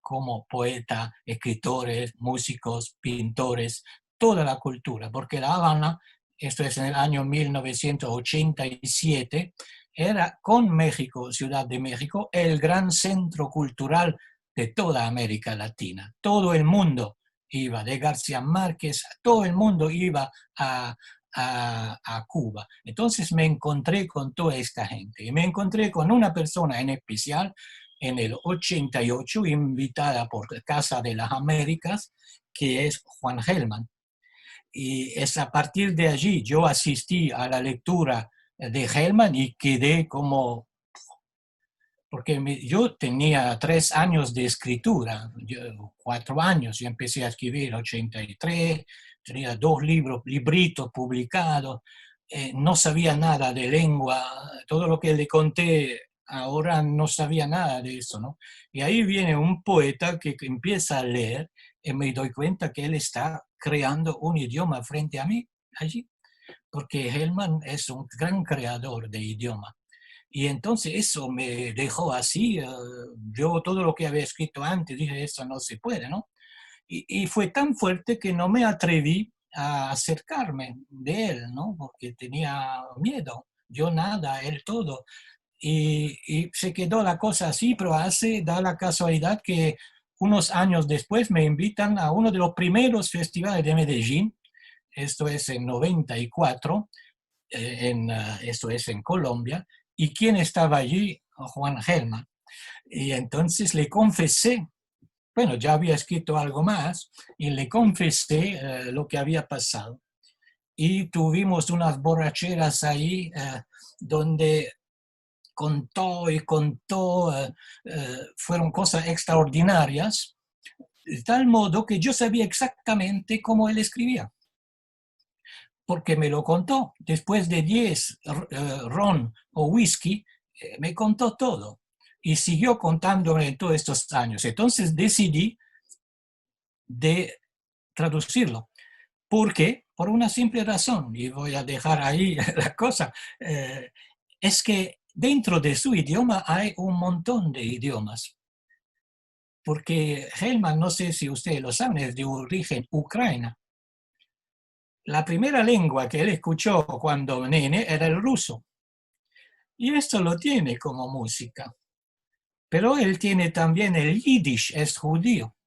como poeta, escritores, músicos, pintores, toda la cultura, porque La Habana, esto es en el año 1987, era con México, Ciudad de México, el gran centro cultural de toda América Latina. Todo el mundo iba, de García Márquez, todo el mundo iba a Cuba. Entonces me encontré con toda esta gente y me encontré con una persona en especial en el 88, invitada por Casa de las Américas, que es Juan Gelman. Y es a partir de allí yo asistí a la lectura de Gelman y quedé como... Porque yo tenía 3 años de escritura, 4 años, yo empecé a escribir en 83, tenía 2 libritos publicados, no sabía nada de lengua, todo lo que le conté ahora no sabía nada de eso, ¿no? Y ahí viene un poeta que empieza a leer y me doy cuenta que él está creando un idioma frente a mí allí, porque Gelman es un gran creador de idioma. Y entonces eso me dejó así, yo todo lo que había escrito antes dije, eso no se puede, ¿no? Y fue tan fuerte que no me atreví a acercarme de él, ¿no? Porque tenía miedo, yo nada, él todo. Y se quedó la cosa así, pero da la casualidad que unos años después me invitan a uno de los primeros festivales de Medellín, esto es en 94, esto es en Colombia, y quién estaba allí, Juan Gelman. Y entonces le confesé, bueno, ya había escrito algo más, y le confesé lo que había pasado. Y tuvimos unas borracheras ahí donde contó y contó, fueron cosas extraordinarias, de tal modo que yo sabía exactamente cómo él escribía, porque me lo contó. Después de 10 ron o whisky, me contó todo. Y siguió contándome todos estos años. Entonces decidí de traducirlo. ¿Por qué? Por una simple razón, y voy a dejar ahí la cosa. Es que dentro de su idioma hay un montón de idiomas. Porque Gelman, no sé si ustedes lo saben, es de origen ucraniano. La primera lengua que él escuchó cuando nene era el ruso. Y esto lo tiene como música. Pero él tiene también el yiddish, es judío.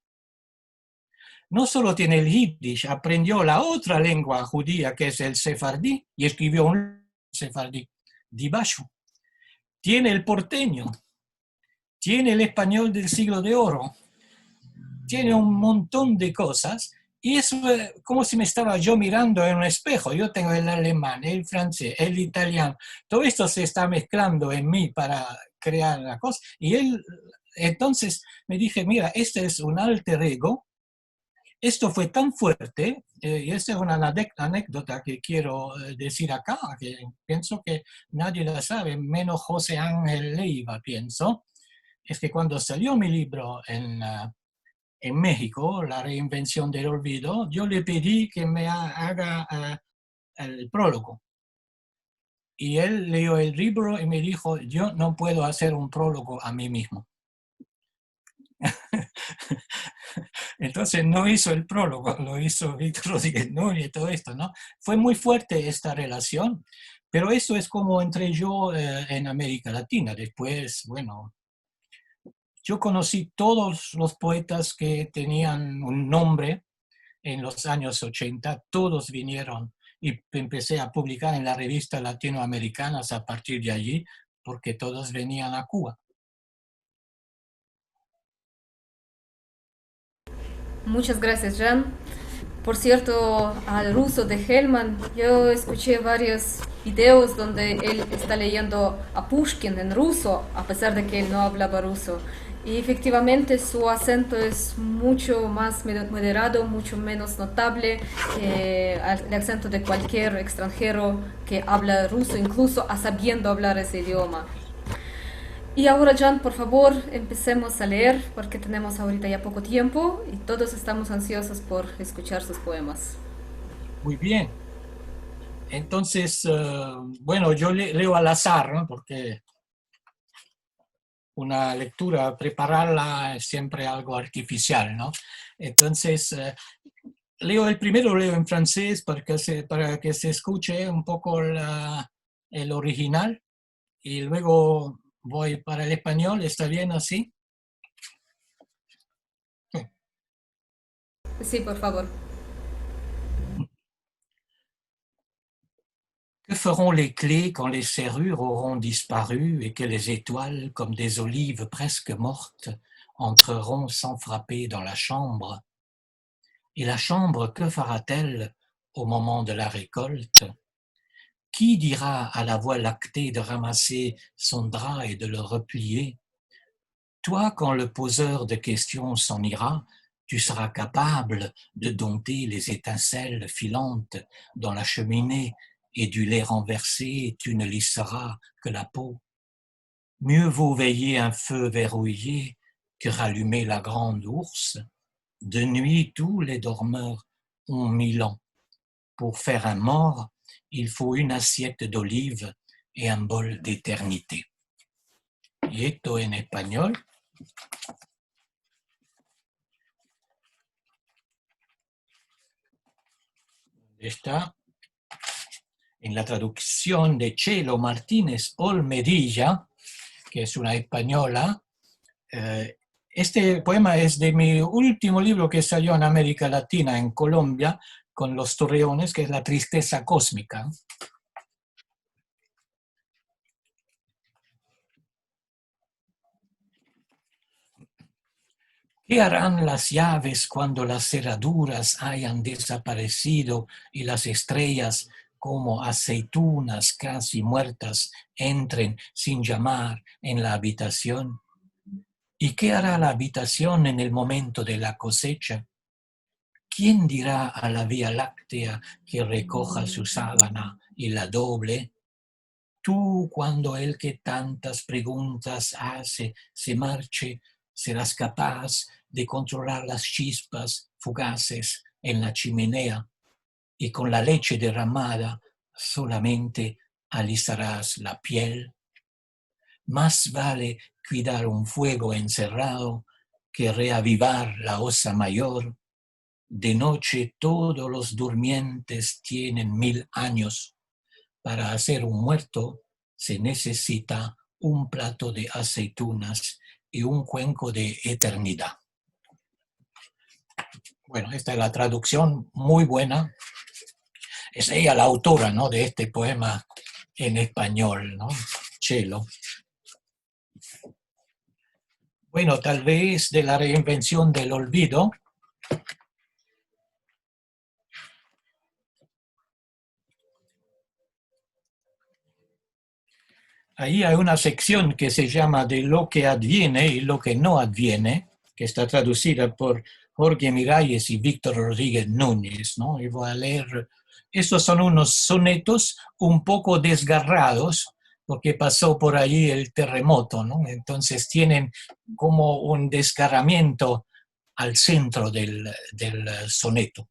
No solo tiene el yiddish, aprendió la otra lengua judía que es el sefardí y escribió un sefardí, Dibashu. Tiene el porteño, tiene el español del siglo de oro, tiene un montón de cosas. Y es como si me estaba yo mirando en un espejo. Yo tengo el alemán, el francés, el italiano. Todo esto se está mezclando en mí para crear la cosa. Y él, entonces me dije, mira, este es un alter ego. Esto fue tan fuerte, y esta es una anécdota que quiero decir acá, que pienso que nadie la sabe, menos José Ángel Leiva, pienso. Es que cuando salió mi libro en México, La reinvención del olvido, yo le pedí que me haga el prólogo. Y él leyó el libro y me dijo, yo no puedo hacer un prólogo a mí mismo. Entonces no hizo el prólogo, lo hizo Víctor Rodríguez Núñez y todo esto, ¿no? Fue muy fuerte esta relación, pero eso es como entré yo en América Latina. Después, bueno, yo conocí todos los poetas que tenían un nombre en los años 80, todos vinieron y empecé a publicar en la revista Latinoamericanas a partir de allí, porque todos venían a Cuba. Muchas gracias, Jan. Por cierto, al ruso de Hellman, yo escuché varios videos donde él está leyendo a Pushkin en ruso, a pesar de que él no hablaba ruso. Y efectivamente su acento es mucho más moderado, mucho menos notable que el acento de cualquier extranjero que habla ruso, incluso a sabiendo hablar ese idioma. Y ahora, Jan, por favor, empecemos a leer porque tenemos ahorita ya poco tiempo y todos estamos ansiosos por escuchar sus poemas. Muy bien. Entonces, bueno, yo leo al azar, ¿no? Porque una lectura, prepararla es siempre algo artificial, ¿no? Entonces, leo el primero, leo en francés para que se escuche un poco el original y luego voy para el español. ¿Está bien así? Sí, por favor. Que feront les clés quand les serrures auront disparu et que les étoiles, comme des olives presque mortes, entreront sans frapper dans la chambre? Et la chambre, que fera-t-elle au moment de la récolte? Qui dira à la voie lactée de ramasser son drap et de le replier? Toi, quand le poseur de questions s'en ira, tu seras capable de dompter les étincelles filantes dans la cheminée et du lait renversé, tu ne lisseras que la peau. Mieux vaut veiller un feu verrouillé que rallumer la grande ours. De nuit, tous les dormeurs ont 1000 ans. Pour faire un mort, il faut une assiette d'olives et un bol d'éternité. Y esto en español. Está en la traducción de Chelo Martínez Olmedilla, que es una española. Este poema es de mi último libro que salió en América Latina, en Colombia, con los Torreones, que es La tristeza cósmica. ¿Qué harán las llaves cuando las cerraduras hayan desaparecido y las estrellas como aceitunas casi muertas entren sin llamar en la habitación? ¿Y qué hará la habitación en el momento de la cosecha? ¿Quién dirá a la Vía Láctea que recoja su sábana y la doble? Tú, cuando el que tantas preguntas hace se marche, serás capaz de controlar las chispas fugaces en la chimenea y con la leche derramada solamente alisarás la piel. Más vale cuidar un fuego encerrado que reavivar la osa mayor. De noche todos los durmientes tienen 1000 años. Para hacer un muerto se necesita un plato de aceitunas y un cuenco de eternidad. Bueno, esta es la traducción muy buena. Es ella la autora, ¿no?, de este poema en español, ¿no? Chelo. Bueno, tal vez de la reinvención del olvido. Ahí hay una sección que se llama de lo que adviene y lo que no adviene, que está traducida por Jorge Miralles y Víctor Rodríguez Núñez, ¿no? Y voy a leer. Estos son unos sonetos un poco desgarrados, porque pasó por allí el terremoto, ¿no? Entonces tienen como un desgarramiento al centro del soneto.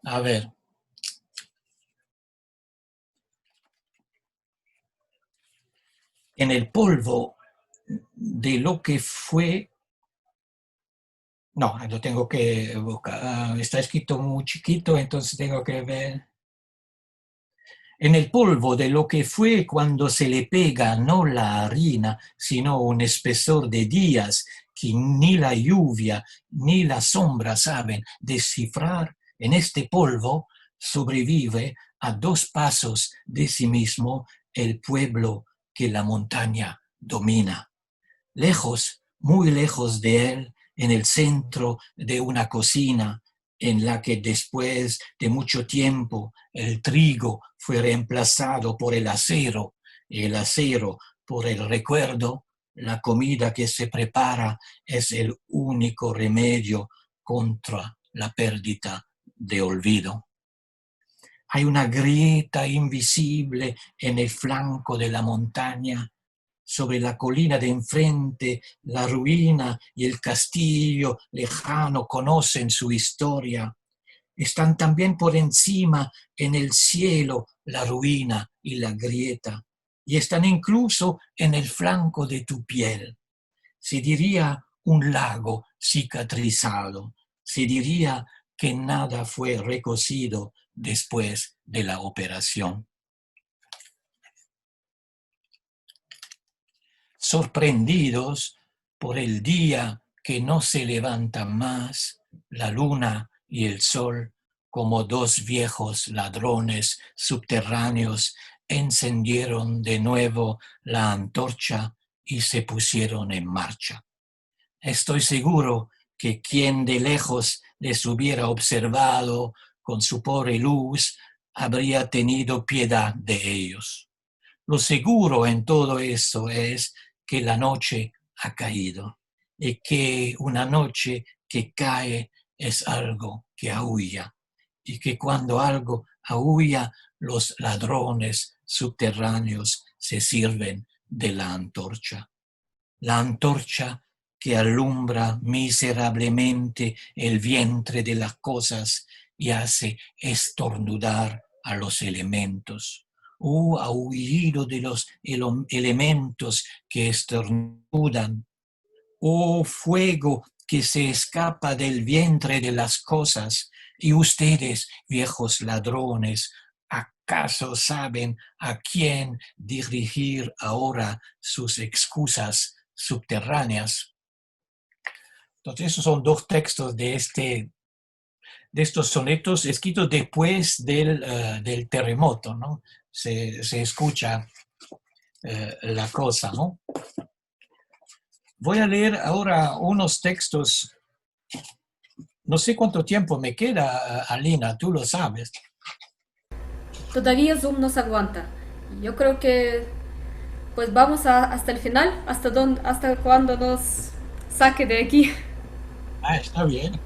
A ver. En el polvo de lo que fue. No, lo tengo que buscar. Está escrito muy chiquito, entonces tengo que ver. En el polvo de lo que fue cuando se le pega no la harina, sino un espesor de días que ni la lluvia ni la sombra saben descifrar, en este polvo sobrevive a 2 pasos de sí mismo el pueblo que la montaña domina. Lejos, muy lejos de él, en el centro de una cocina, en la que después de mucho tiempo el trigo fue reemplazado por el acero y el acero por el recuerdo, la comida que se prepara es el único remedio contra la pérdida de olvido. Hay una grieta invisible en el flanco de la montaña. Sobre la colina de enfrente, la ruina y el castillo lejano conocen su historia. Están también por encima, en el cielo, la ruina y la grieta. Y están incluso en el flanco de tu piel. Se diría un lago cicatrizado. Se diría que nada fue recocido después de la operación. Sorprendidos por el día que no se levanta más, la luna y el sol, como 2 viejos ladrones subterráneos, encendieron de nuevo la antorcha y se pusieron en marcha. Estoy seguro que quien de lejos les hubiera observado con su pobre luz habría tenido piedad de ellos. Lo seguro en todo eso es que la noche ha caído y que una noche que cae es algo que aúlla y que cuando algo aúlla los ladrones subterráneos se sirven de la antorcha. La antorcha que alumbra miserablemente el vientre de las cosas y hace estornudar a los elementos. Oh, aullido de los elementos que estornudan. Oh, fuego que se escapa del vientre de las cosas. Y ustedes, viejos ladrones, ¿acaso saben a quién dirigir ahora sus excusas subterráneas? Entonces, esos son 2 textos de estos sonetos escritos después del terremoto, ¿no? Se escucha la cosa, ¿no? Voy a leer ahora unos textos. No sé cuánto tiempo me queda, Alina, tú lo sabes. Todavía Zoom nos aguanta. Yo creo que pues vamos hasta el final, hasta cuando nos saque de aquí. Ah, está bien.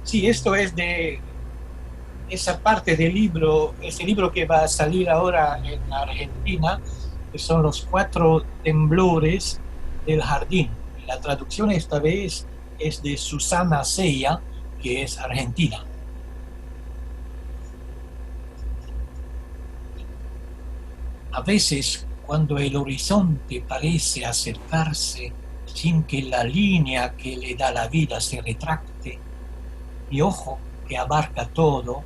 Sí, esto es de esa parte del libro, ese libro que va a salir ahora en Argentina, que son los 4 temblores del jardín. La traducción esta vez es de Susana Seya, que es argentina. A veces, cuando el horizonte parece acercarse sin que la línea que le da la vida se retracte, mi ojo, que abarca todo,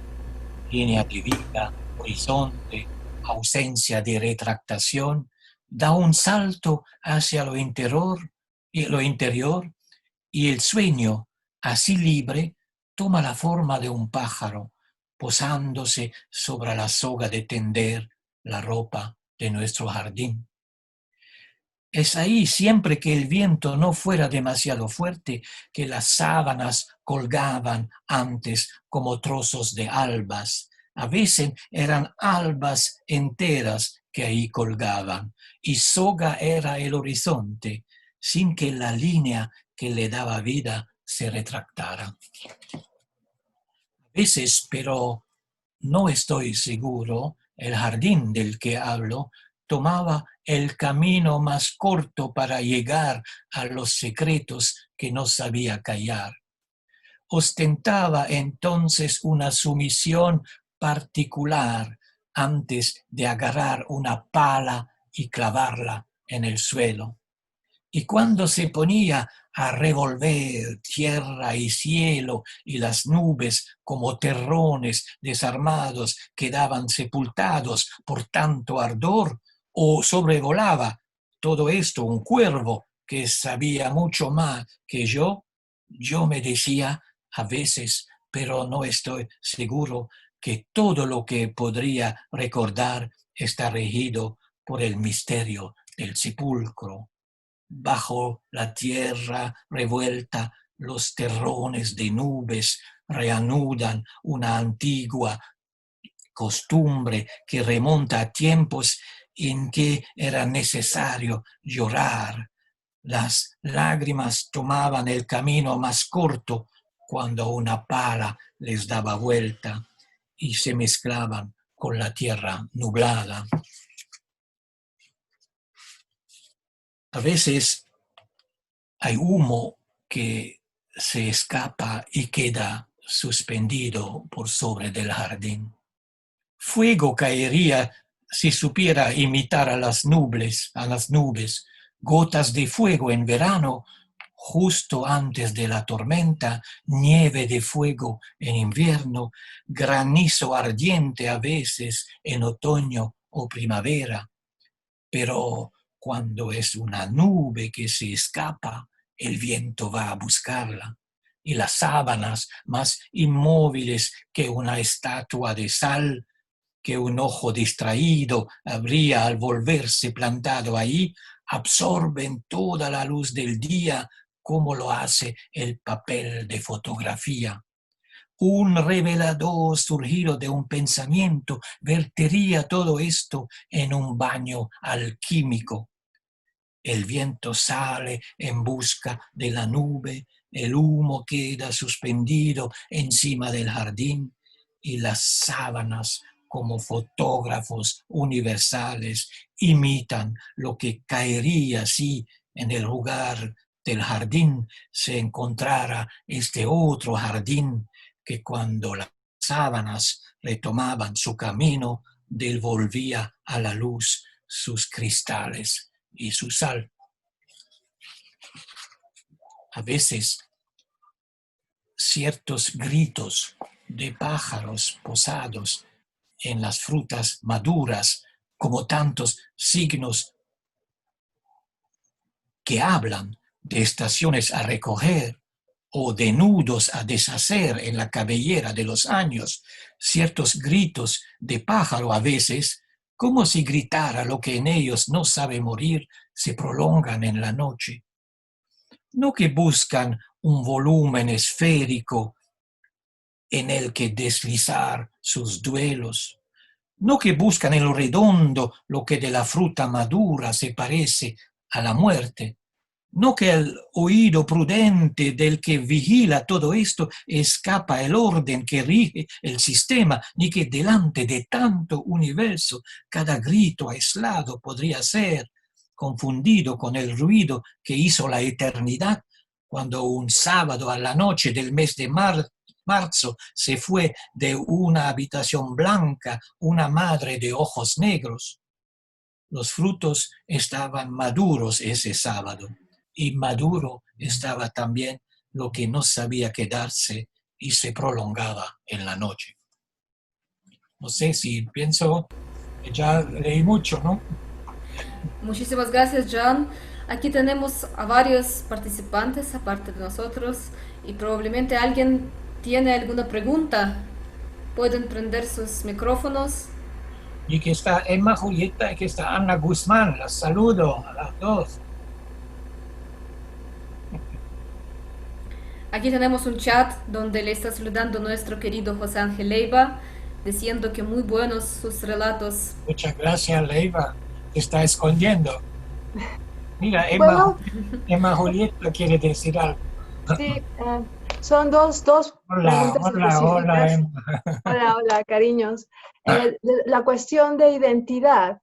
línea de vida, horizonte, ausencia de retractación, da un salto hacia lo interior y el sueño, así libre, toma la forma de un pájaro, posándose sobre la soga de tender la ropa de nuestro jardín. Es ahí, siempre que el viento no fuera demasiado fuerte, que las sábanas colgaban antes como trozos de albas. A veces eran albas enteras que ahí colgaban, y soga era el horizonte, sin que la línea que le daba vida se retractara. A veces, pero no estoy seguro, el jardín del que hablo tomaba el camino más corto para llegar a los secretos que no sabía callar. Ostentaba entonces una sumisión particular antes de agarrar una pala y clavarla en el suelo. Y cuando se ponía a revolver tierra y cielo y las nubes como terrones desarmados quedaban sepultados por tanto ardor, o sobrevolaba todo esto un cuervo que sabía mucho más que yo me decía a veces, pero no estoy seguro, que todo lo que podría recordar está regido por el misterio del sepulcro. Bajo la tierra revuelta, los terrones de nubes reanudan una antigua costumbre que remonta a tiempos en que era necesario llorar. Las lágrimas tomaban el camino más corto cuando una pala les daba vuelta y se mezclaban con la tierra nublada. A veces hay humo que se escapa y queda suspendido por sobre del jardín. Fuego caería si supiera imitar a las nubes, gotas de fuego en verano, justo antes de la tormenta, nieve de fuego en invierno, granizo ardiente a veces en otoño o primavera. Pero cuando es una nube que se escapa, el viento va a buscarla. Y las sábanas, más inmóviles que una estatua de sal, que un ojo distraído habría al volverse plantado ahí, absorben toda la luz del día como lo hace el papel de fotografía. Un revelador surgido de un pensamiento vertería todo esto en un baño alquímico. El viento sale en busca de la nube, el humo queda suspendido encima del jardín y las sábanas, como fotógrafos universales, imitan lo que caería si en el lugar del jardín se encontrara este otro jardín que cuando las sábanas retomaban su camino devolvía a la luz sus cristales y su sal. A veces ciertos gritos de pájaros posados en las frutas maduras, como tantos signos que hablan de estaciones a recoger o de nudos a deshacer en la cabellera de los años, ciertos gritos de pájaro a veces, como si gritara lo que en ellos no sabe morir, se prolongan en la noche. No que buscan un volumen esférico en el que deslizar sus duelos, no que buscan en lo redondo lo que de la fruta madura se parece a la muerte, no que al oído prudente del que vigila todo esto escapa el orden que rige el sistema, ni que delante de tanto universo cada grito aislado podría ser confundido con el ruido que hizo la eternidad cuando un sábado a la noche del mes de marzo se fue de una habitación blanca una madre de ojos negros. Los frutos estaban maduros ese sábado y maduro estaba también lo que no sabía quedarse y se prolongaba en la noche. No sé si pienso que ya leí mucho, ¿no? Muchísimas gracias, John. Aquí tenemos a varios participantes aparte de nosotros y probablemente alguien tiene alguna pregunta. Pueden prender sus micrófonos. Y que está Emma Julieta y que está Ana Guzmán. Las saludo a las dos. Aquí tenemos un chat donde le está saludando nuestro querido José Ángel Leiva, diciendo que muy buenos sus relatos. Muchas gracias, Leiva. Te está escondiendo. Mira, Bueno, Emma Julieta quiere decir algo. sí, son dos Hola, preguntas hola, hola, específicas. Emma. Hola, cariños. La cuestión de identidad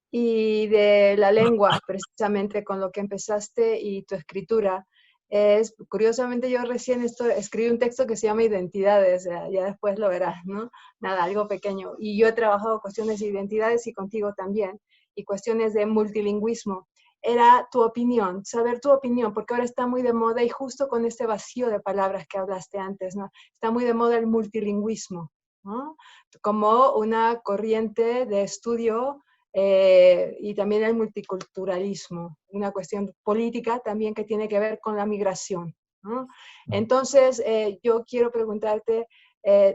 y de la lengua, precisamente con lo que empezaste y tu escritura, es, curiosamente yo recién escribí un texto que se llama Identidades, ya después lo verás, ¿no? Nada, algo pequeño. Y yo he trabajado cuestiones de identidades y contigo también, y cuestiones de multilingüismo. era tu opinión, saber tu opinión, porque ahora está muy de moda y justo con este vacío de palabras que hablaste antes, ¿no? Está muy de moda el multilingüismo, ¿no? Como una corriente de estudio y también el multiculturalismo, una cuestión política también que tiene que ver con la migración, ¿no? Entonces, yo quiero preguntarte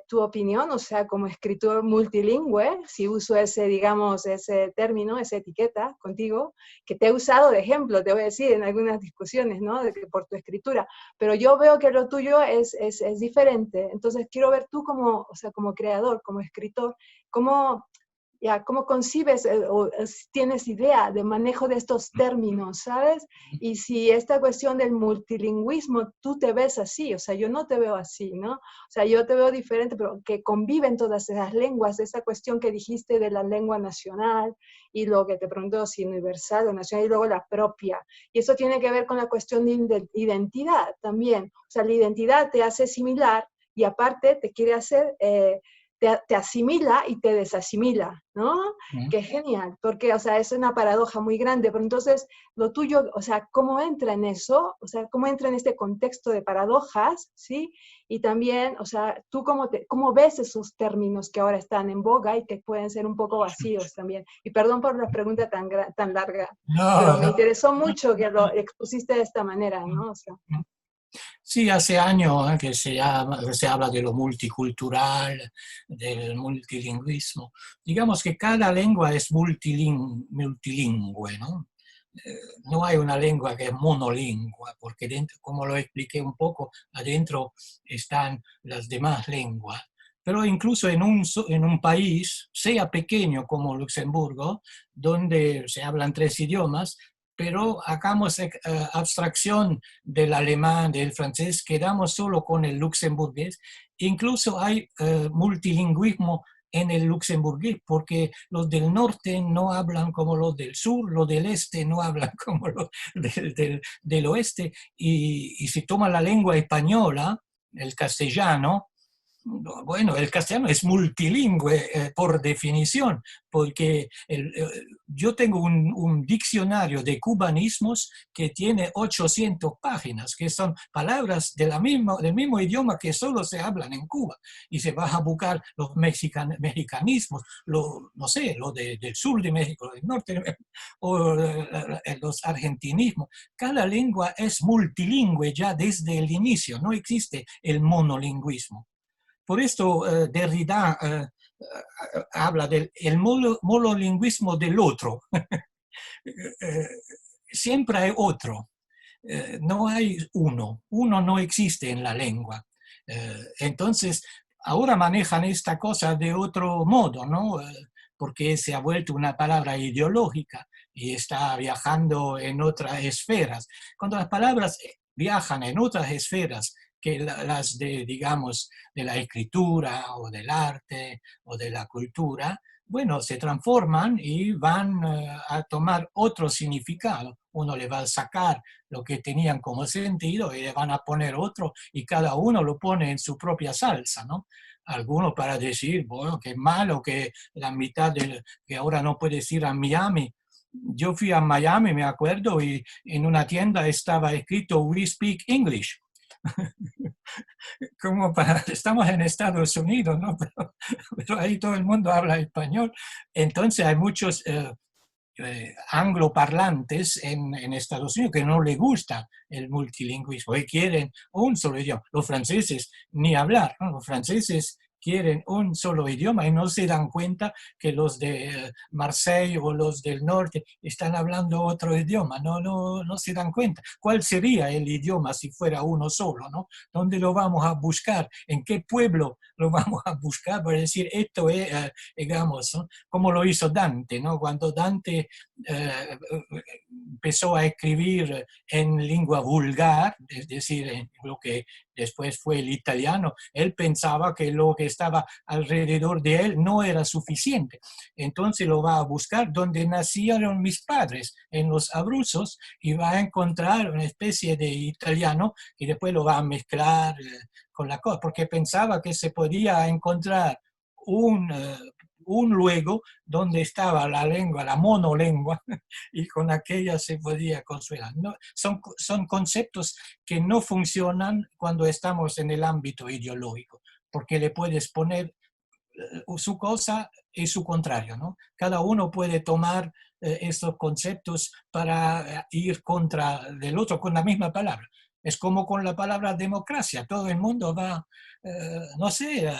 tu opinión, o sea, como escritor multilingüe, si uso ese, digamos, ese término, esa etiqueta contigo, que te he usado de ejemplo, te voy a decir, en algunas discusiones, ¿no? De que por tu escritura, pero yo veo que lo tuyo es diferente, entonces quiero ver tú como, o sea, como creador, como escritor, cómo ya, ¿cómo concibes o tienes idea de manejo de estos términos, ¿sabes? Y si esta cuestión del multilingüismo, tú te ves así, o sea, yo no te veo así, ¿no? O sea, yo te veo diferente, pero que conviven todas esas lenguas, esa cuestión que dijiste de la lengua nacional y lo que te pregunto si universal o nacional y luego la propia. Y eso tiene que ver con la cuestión de identidad también. O sea, la identidad te hace similar y aparte te quiere hacer... te asimila y te desasimila, ¿no? Qué genial, porque, o sea, es una paradoja muy grande, pero entonces lo tuyo, o sea, ¿cómo entra en eso? O sea, ¿cómo entra en este contexto de paradojas, ¿sí? Y también, o sea, ¿tú cómo ves esos términos que ahora están en boga y que pueden ser un poco vacíos también? Y perdón por la pregunta tan larga, pero No, me no. interesó mucho que lo expusiste de esta manera, ¿no? O sea, Sí, hace años que se habla de lo multicultural, del multilingüismo. Digamos que cada lengua es multilingüe, ¿no? No hay una lengua que es monolingua, porque dentro, como lo expliqué un poco, adentro están las demás lenguas. Pero incluso en un país, sea pequeño como Luxemburgo, donde se hablan 3 idiomas, pero hagamos abstracción del alemán, del francés, quedamos solo con el luxemburgués. Incluso hay multilingüismo en el luxemburgués, porque los del norte no hablan como los del sur, los del este no hablan como los del oeste, y si toma la lengua española, el castellano, bueno, el castellano es multilingüe por definición, porque yo tengo un diccionario de cubanismos que tiene 800 páginas, que son palabras del mismo idioma que solo se hablan en Cuba. Y se va a buscar los mexicanismos, no sé, del sur de México, del norte de México, o los argentinismos. Cada lengua es multilingüe ya desde el inicio, no existe el monolingüismo. Por esto Derrida habla del monolingüismo del otro. Siempre hay otro. No hay uno. Uno no existe en la lengua. Entonces, ahora manejan esta cosa de otro modo, ¿no? Porque se ha vuelto una palabra ideológica y está viajando en otras esferas. Cuando las palabras viajan en otras esferas que las de, digamos, de la escritura o del arte o de la cultura, bueno, se transforman y van a tomar otro significado. Uno le va a sacar lo que tenían como sentido y le van a poner otro y cada uno lo pone en su propia salsa, ¿no? Algunos para decir, bueno, qué malo que la mitad que ahora no puedes ir a Miami. Yo fui a Miami, me acuerdo, y en una tienda estaba escrito "We speak English". Como estamos en Estados Unidos, ¿no? Pero ahí todo el mundo habla español. Entonces hay muchos angloparlantes en Estados Unidos que no les gusta el multilingüismo y quieren un solo idioma. Los franceses ni hablar, ¿no? Los franceses quieren un solo idioma y no se dan cuenta que los de Marseille o los del norte están hablando otro idioma, no se dan cuenta. ¿Cuál sería el idioma si fuera uno solo, ¿no? ¿Dónde lo vamos a buscar? ¿En qué pueblo lo vamos a buscar para decir esto es, digamos, ¿no? Como lo hizo Dante, ¿no? Cuando Dante empezó a escribir en lengua vulgar, es decir, en lo que después fue el italiano, él pensaba que lo que estaba alrededor de él no era suficiente. Entonces lo va a buscar donde nacieron mis padres, en los Abruzos, y va a encontrar una especie de italiano y después lo va a mezclar con la cosa, porque pensaba que se podía encontrar un luego donde estaba la lengua, la monolengua, y con aquella se podía construir. No, son conceptos que no funcionan cuando estamos en el ámbito ideológico, porque le puedes poner su cosa y su contrario, ¿no? Cada uno puede tomar estos conceptos para ir contra del otro con la misma palabra. Es como con la palabra democracia. Todo el mundo va, no sé,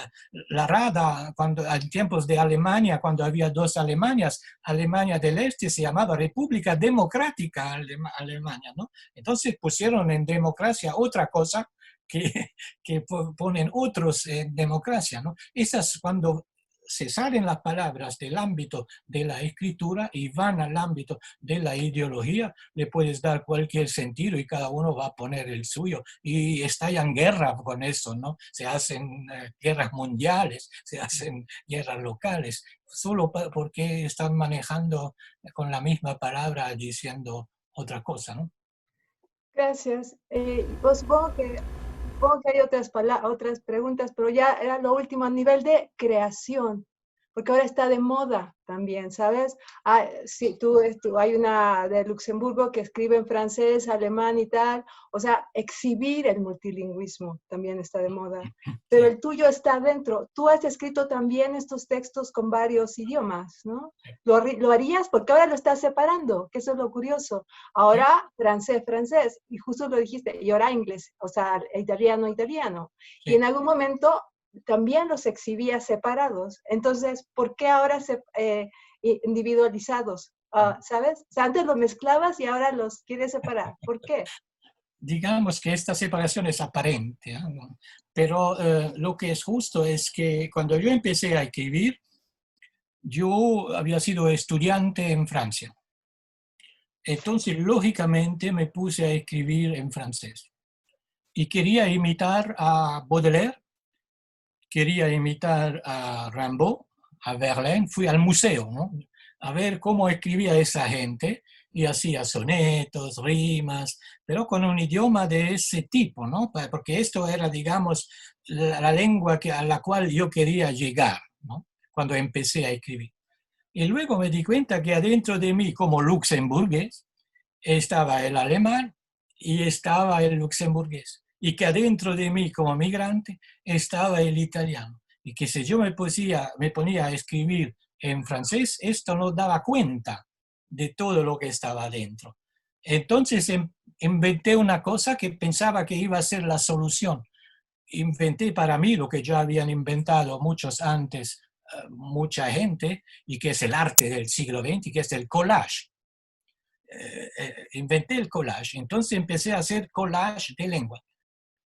la Rada, cuando, en tiempos de Alemania, cuando había dos Alemanias, Alemania del Este se llamaba República Democrática Alemania, ¿no? Entonces pusieron en democracia otra cosa que ponen otros en democracia, ¿no? Esas cuando se salen las palabras del ámbito de la escritura y van al ámbito de la ideología, le puedes dar cualquier sentido y cada uno va a poner el suyo. Y estallan guerra con eso, ¿no? Se hacen guerras mundiales, se hacen guerras locales, solo porque están manejando con la misma palabra diciendo otra cosa, ¿no? Gracias. Pues supongo que hay otras preguntas, pero ya era lo último a nivel de creación, porque ahora está de moda también, ¿sabes? Sí, hay una de Luxemburgo que escribe en francés, alemán y tal, o sea, exhibir el multilingüismo también está de moda, pero el tuyo está dentro. Tú has escrito también estos textos con varios idiomas, ¿no? ¿Lo harías? Porque ahora lo estás separando, que eso es lo curioso. Ahora francés, y justo lo dijiste, y ahora inglés, o sea, italiano. Sí. Y en algún momento también los exhibía separados. Entonces, ¿por qué ahora individualizados? ¿Sabes? O sea, antes los mezclabas y ahora los quieres separar. ¿Por qué? Digamos que esta separación es aparente, ¿no? Pero lo que es justo es que cuando yo empecé a escribir, yo había sido estudiante en Francia. Entonces, lógicamente, me puse a escribir en francés. Y quería imitar a Baudelaire, quería imitar a Rimbaud, a Verlaine. Fui al museo, ¿no? A ver cómo escribía esa gente y hacía sonetos, rimas, pero con un idioma de ese tipo, ¿no? Porque esto era, digamos, la lengua a la cual yo quería llegar, ¿no? Cuando empecé a escribir. Y luego me di cuenta que adentro de mí, como luxemburgués, estaba el alemán y estaba el luxemburgués. Y que adentro de mí, como migrante, estaba el italiano. Y que si yo me ponía a escribir en francés, esto no daba cuenta de todo lo que estaba adentro. Entonces inventé una cosa que pensaba que iba a ser la solución. Inventé para mí lo que ya habían inventado muchos antes, mucha gente, y que es el arte del siglo XX, que es el collage. Inventé el collage, entonces empecé a hacer collage de lengua.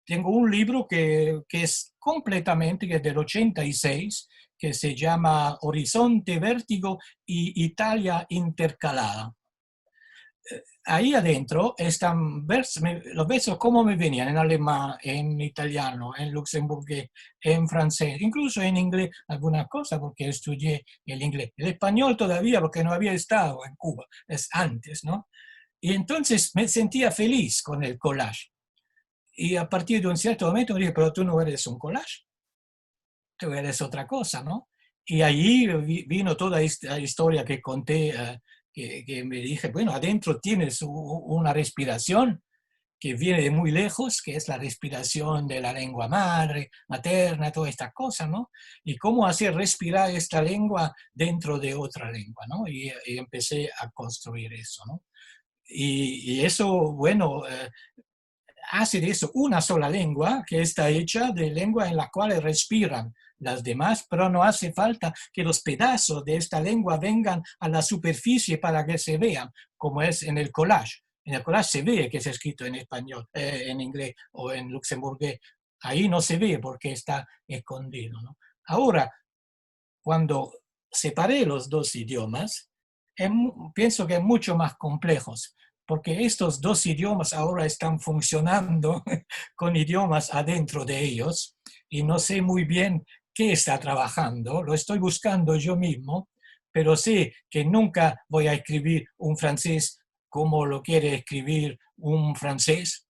Tengo un libro que es completamente, que es del 86, que se llama Horizonte, Vértigo y Italia Intercalada. Ahí adentro están los versos como me venían, en alemán, en italiano, en luxemburgués, en francés, incluso en inglés, algunas cosas porque estudié el inglés. El español todavía porque no había estado en Cuba, es antes, ¿no? Y entonces me sentía feliz con el collage. Y a partir de un cierto momento me dije, pero tú no eres un collage, tú eres otra cosa, ¿no? Y allí vino toda esta historia que conté, que me dije, bueno, adentro tienes una respiración que viene de muy lejos, que es la respiración de la lengua madre, materna, toda esta cosa, ¿no? Y cómo hacer respirar esta lengua dentro de otra lengua, ¿no? Y empecé a construir eso, ¿no? Y eso, bueno, hace de eso una sola lengua que está hecha de lengua en la cual respiran las demás, pero no hace falta que los pedazos de esta lengua vengan a la superficie para que se vean, como es en el collage. En el collage se ve que es escrito en español, en inglés o en luxemburgués. Ahí no se ve porque está escondido, ¿no? Ahora, cuando separé los dos idiomas, pienso que es mucho más complejos, porque estos dos idiomas ahora están funcionando con idiomas adentro de ellos y no sé muy bien qué está trabajando, lo estoy buscando yo mismo, pero sé que nunca voy a escribir un francés como lo quiere escribir un francés,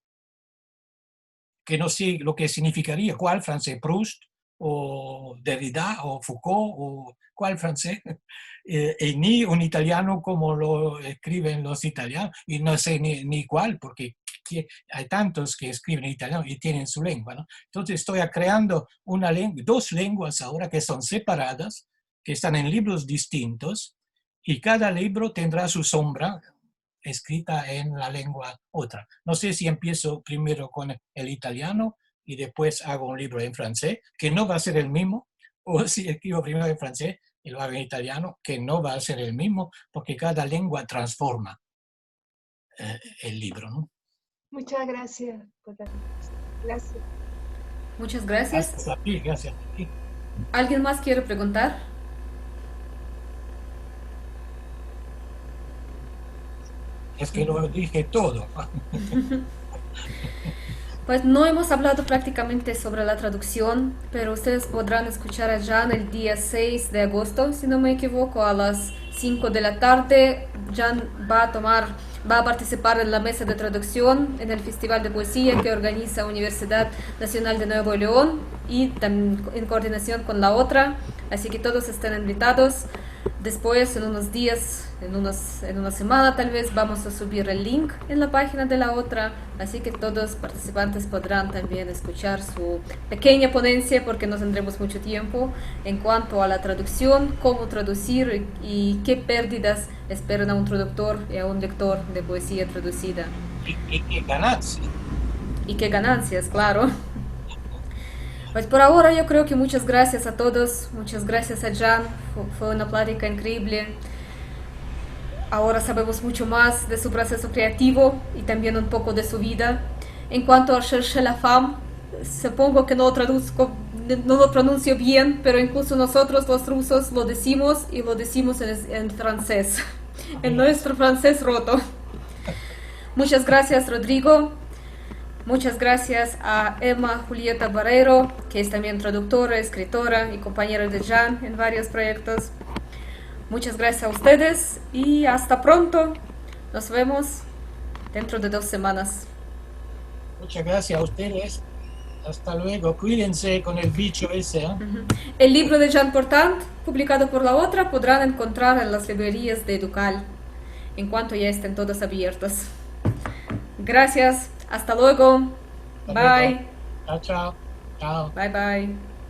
que no sé lo que significaría, ¿cuál francés? Proust o Derrida o Foucault o cuál francés, y ni un italiano como lo escriben los italianos, y no sé ni cuál, porque hay tantos que escriben italiano y tienen su lengua, ¿no? Entonces estoy creando dos lenguas ahora que son separadas, que están en libros distintos, y cada libro tendrá su sombra escrita en la lengua otra. No sé si empiezo primero con el italiano y después hago un libro en francés, que no va a ser el mismo, o si escribo primero en francés y lo hago en italiano, que no va a ser el mismo, porque cada lengua transforma el libro, ¿no? Muchas gracias. Gracias. Muchas gracias. Gracias a ti, gracias a ti. ¿Alguien más quiere preguntar? Es que lo dije todo. Pues no hemos hablado prácticamente sobre la traducción, pero ustedes podrán escuchar a Jan el día 6 de agosto, si no me equivoco, a las 5 de la tarde. Jan va a participar en la mesa de traducción en el Festival de Poesía que organiza Universidad Nacional de Nuevo León y también en coordinación con la otra, así que todos están invitados. Después, en unos días, en una semana tal vez, vamos a subir el link en la página de la otra, así que todos los participantes podrán también escuchar su pequeña ponencia, porque no tendremos mucho tiempo, en cuanto a la traducción, cómo traducir y qué pérdidas esperan a un traductor y a un lector de poesía traducida. Y qué ganancias. Y qué ganancias, claro. Pues por ahora yo creo que muchas gracias a todos, muchas gracias a Jan, fue una plática increíble. Ahora sabemos mucho más de su proceso creativo y también un poco de su vida. En cuanto a Cherchez la femme, supongo que no lo pronuncio bien, pero incluso nosotros los rusos lo decimos y lo decimos en francés, en nuestro francés roto. Muchas gracias, Rodrigo. Muchas gracias a Emma Julieta Barrero, que es también traductora, escritora y compañera de Jan en varios proyectos. Muchas gracias a ustedes y hasta pronto. Nos vemos dentro de 2 semanas. Muchas gracias a ustedes. Hasta luego. Cuídense con el bicho ese, ¿eh? El libro de Jan Portant, publicado por la otra, podrán encontrar en las librerías de Educal, en cuanto ya estén todos abiertos. Gracias. Hasta luego. Hasta Bye. luego. Chao, chao. Chao. Bye, bye.